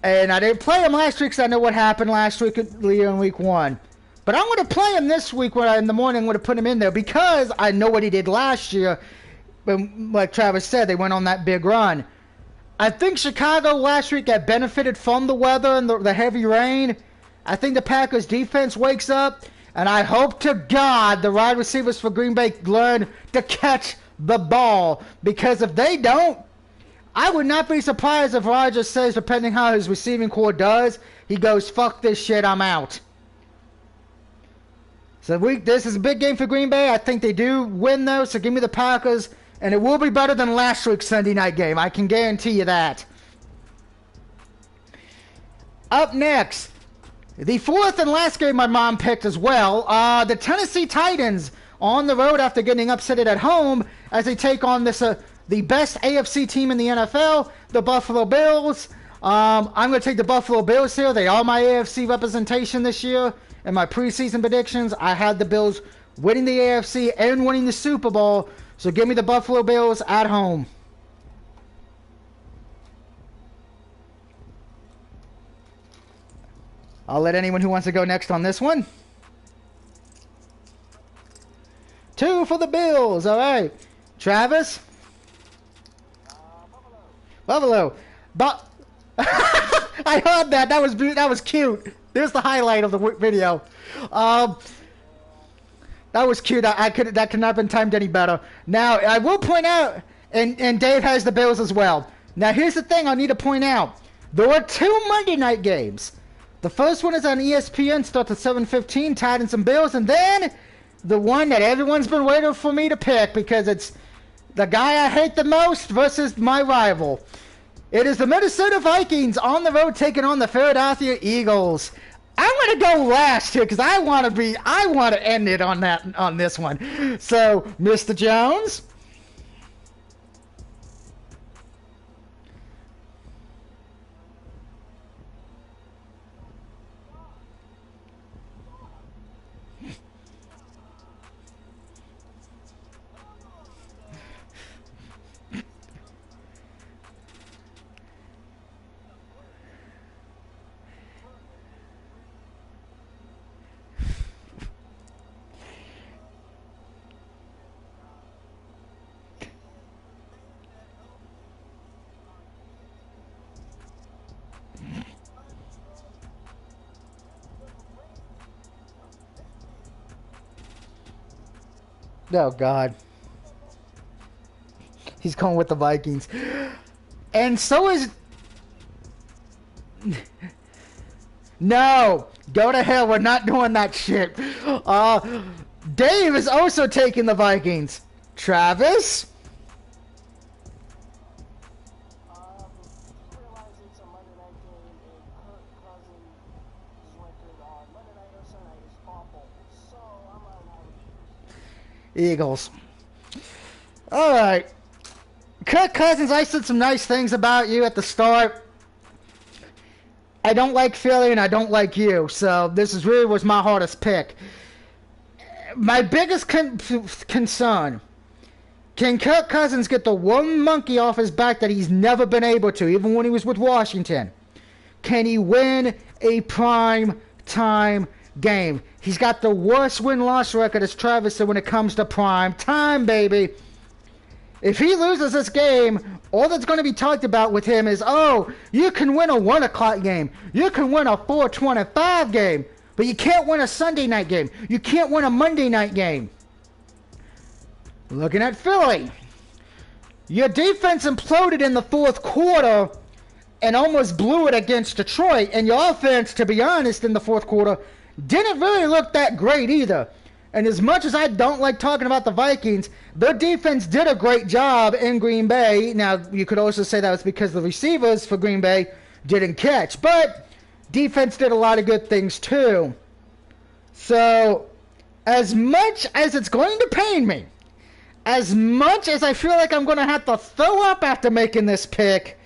And I didn't play him last week because I know what happened last week in week 1. But I'm going to play him this week in the morning. I'm going to put him in there because I know what he did last year. When, like Travis said, they went on that big run. I think Chicago last week got benefited from the weather and the heavy rain. I think the Packers defense wakes up. And I hope to God the wide receivers for Green Bay learn to catch the ball, because if they don't, I would not be surprised if Rodgers says, depending how his receiving core does, he goes, fuck this shit, I'm out. So this is a big game for Green Bay. I think they do win though, so give me the Packers, and it will be better than last week's Sunday night game. I can guarantee you that. Up next, the fourth and last game my mom picked as well, the Tennessee Titans on the road after getting upsetted at home as they take on this the best AFC team in the NFL, the Buffalo Bills. I'm going to take the Buffalo Bills here. They are my AFC representation this year. In my preseason predictions, I had the Bills winning the AFC and winning the Super Bowl. So give me the Buffalo Bills at home. I'll let anyone who wants to go next on this one. 2 for the Bills. All right. Travis? Buffalo. But I heard that. That was cute. There's the highlight of the video. That was cute. That could not have been timed any better. Now, I will point out, and Dave has the Bills as well. Now, here's the thing I need to point out. There were 2 Monday night games. The first one is on ESPN, starts at 7:15, Titans and Bills, and then the one that everyone's been waiting for me to pick because it's the guy I hate the most versus my rival. It is the Minnesota Vikings on the road taking on the Philadelphia Eagles. I'm going to go last here because I want to end it on this one. So, Mr. Jones? Oh, God. He's going with the Vikings. And so is... No! Go to hell, we're not doing that shit. Dave is also taking the Vikings. Travis? Realize it's a Monday night game, and Kirk Cousins' record on Monday night or Sunday is awful. So I'm on out. Eagles. All right. Kirk Cousins, I said some nice things about you at the start. I don't like Philly and I don't like you, so this is really was my hardest pick. My biggest concern, can Kirk Cousins get the one monkey off his back that he's never been able to, even when he was with Washington? Can he win a prime time game? He's got the worst win-loss record as Travis said when it comes to prime time, baby. If he loses this game, all that's going to be talked about with him is, oh, you can win a 1 o'clock game. You can win a 4:25 game. But you can't win a Sunday night game. You can't win a Monday night game. Looking at Philly. Your defense imploded in the fourth quarter and almost blew it against Detroit. And your offense, to be honest, in the fourth quarter, didn't really look that great either. And as much as I don't like talking about the Vikings, their defense did a great job in Green Bay. Now, you could also say that was because the receivers for Green Bay didn't catch. But defense did a lot of good things too. So, as much as it's going to pain me, as much as I feel like I'm going to have to throw up after making this pick,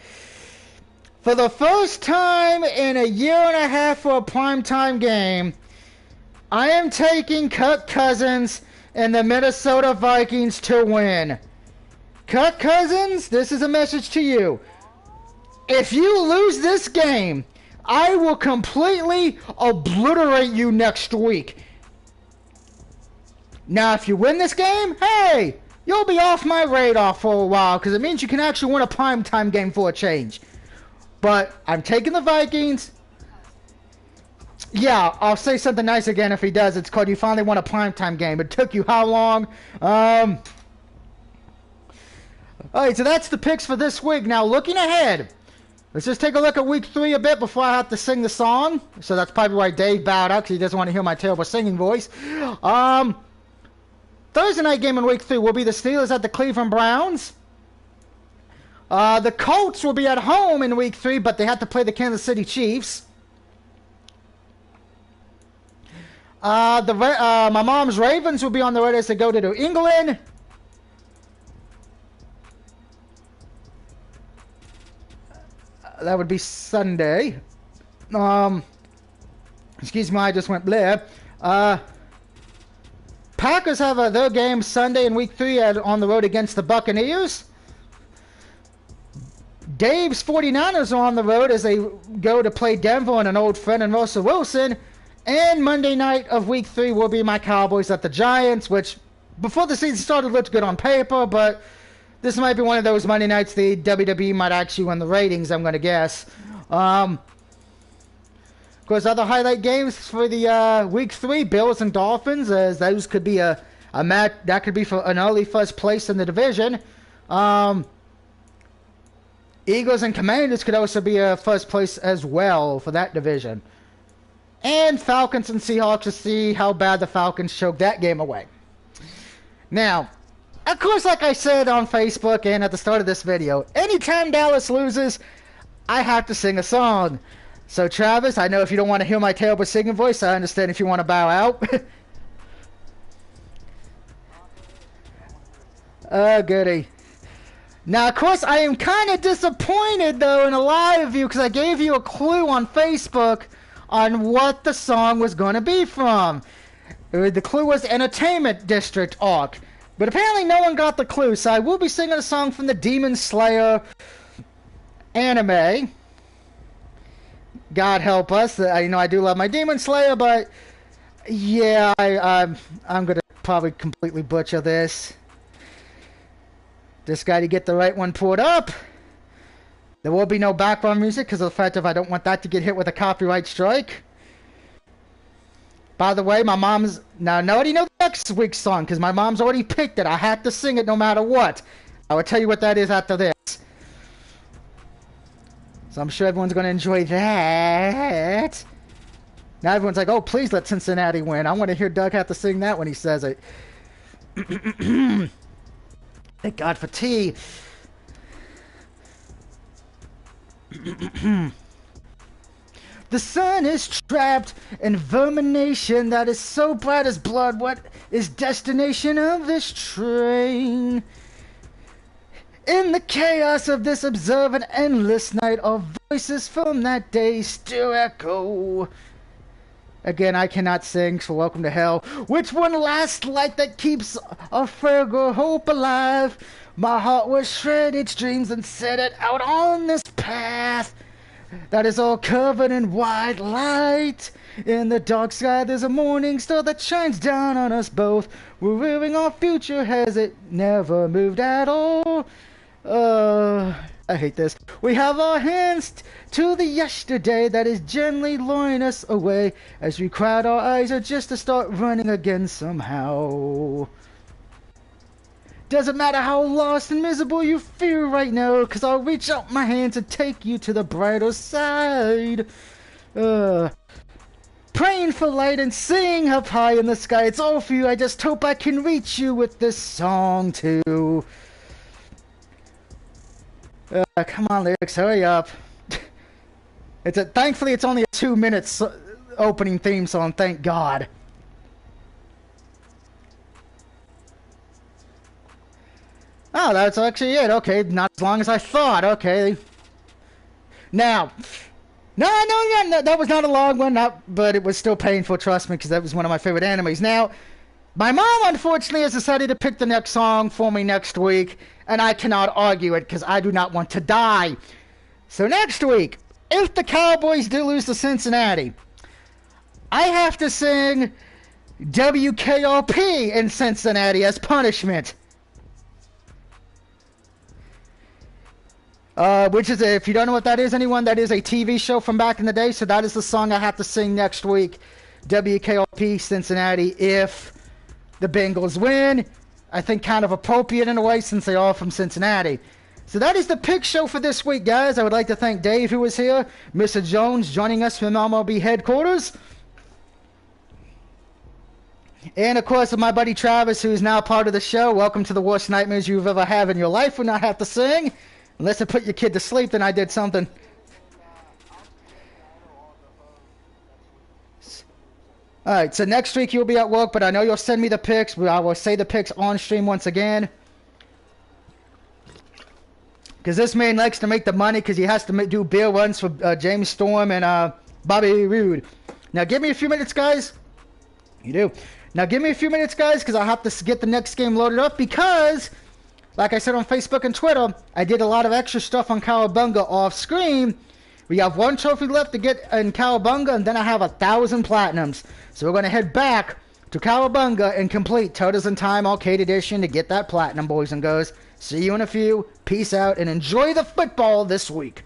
for the first time in a year and a half for a primetime game, I am taking Kirk Cousins and the Minnesota Vikings to win. Kirk Cousins, this is a message to you. If you lose this game, I will completely obliterate you next week. Now, if you win this game, hey, you'll be off my radar for a while because it means you can actually win a primetime game for a change. But I'm taking the Vikings. Yeah, I'll say something nice again if he does. It's called you finally won a primetime game. It took you how long? Alright, so that's the picks for this week. Now, looking ahead, let's just take a look at week 3 a bit before I have to sing the song. So that's probably why Dave bowed out, because he doesn't want to hear my terrible singing voice. Thursday night game in week 3 will be the Steelers at the Cleveland Browns. The Colts will be at home in week 3, but they have to play the Kansas City Chiefs. My mom's Ravens will be on the road as they go to New England. That would be Sunday. Excuse me, I just went bleh. Packers have their game Sunday in week 3 on the road against the Buccaneers. Dave's 49ers are on the road as they go to play Denver and an old friend in Russell Wilson. And Monday night of week 3 will be my Cowboys at the Giants, which before the season started looked good on paper, but this might be one of those Monday nights the WWE might actually win the ratings, I'm going to guess. Of course, other highlight games for the week 3, Bills and Dolphins, as those could be a match that could be for an early first place in the division. Eagles and Commanders could also be a first place as well for that division. And Falcons and Seahawks to see how bad the Falcons choke that game away. Now, of course, like I said on Facebook and at the start of this video, anytime Dallas loses, I have to sing a song. So, Travis, I know if you don't want to hear my terrible singing voice, I understand if you want to bow out. Oh, goody. Now, of course, I am kind of disappointed, though, in a lot of you, because I gave you a clue on Facebook on what the song was going to be from. The clue was Entertainment District Arc. But apparently no one got the clue, so I will be singing a song from the Demon Slayer anime. God help us. I do love my Demon Slayer, but yeah, I'm going to probably completely butcher this. Just got to get the right one pulled up. There will be no background music because of the fact that I don't want that to get hit with a copyright strike. By the way, my mom's... Now, I already know the next week's song because my mom's already picked it. I had to sing it no matter what. I will tell you what that is after this. So I'm sure everyone's going to enjoy that. Now everyone's like, oh, please let Cincinnati win. I want to hear Doug have to sing that when he says it. Thank God for tea. The sun is trapped in vermination that is so bright as blood. What is destination of this train. In the chaos of this observant endless night, our voices from that day still echo. Again, I cannot sing, so welcome to hell. Which one last light that keeps a fragrant hope alive? My heart was shred its dreams and set it out on this path that is all covered in white light. In the dark sky there's a morning star that shines down on us both. We're rearing our future, has it never moved at all? I hate this. We have our hands to the yesterday that is gently luring us away as we crowd our eyes are just to start running again somehow. Doesn't matter how lost and miserable you feel right now, 'cause I'll reach out my hand to take you to the brighter side. Praying for light and seeing up high in the sky. It's all for you. I just hope I can reach you with this song too. Come on, lyrics, hurry up. Thankfully, it's only a 2 minutes opening theme song, thank God. Oh, that's actually it. Okay, not as long as I thought. Okay. Now, no, that was not a long one, but it was still painful, trust me, because that was one of my favorite animes. Now, my mom, unfortunately, has decided to pick the next song for me next week, and I cannot argue it because I do not want to die. So next week, if the Cowboys do lose to Cincinnati, I have to sing WKRP in Cincinnati as punishment. Which is, if you don't know what that is, anyone, that is a TV show from back in the day, so that is the song I have to sing next week. WKRP Cincinnati if the Bengals win. I think kind of appropriate in a way since they are from Cincinnati. So that is the pick show for this week, guys. I would like to thank Dave, who was here, Mr. Jones joining us from MLB headquarters, and of course my buddy Travis, who is now part of the show. Welcome to the worst nightmares you've ever had in your life when I have to sing. Unless I put your kid to sleep, then I did something. Alright, so next week you'll be at work, but I know you'll send me the pics. I will say the pics on stream once again. Because this man likes to make the money because he has to do beer runs for James Storm and Bobby Roode. Now give me a few minutes, guys. You do. Now give me a few minutes, guys, because I have to get the next game loaded up because, like I said on Facebook and Twitter, I did a lot of extra stuff on Cowabunga off screen. We have one trophy left to get in Cowabunga, and then I have 1,000 platinums. So we're going to head back to Cowabunga and complete Turtles in Time Arcade Edition to get that platinum, boys and girls. See you in a few. Peace out, and enjoy the football this week.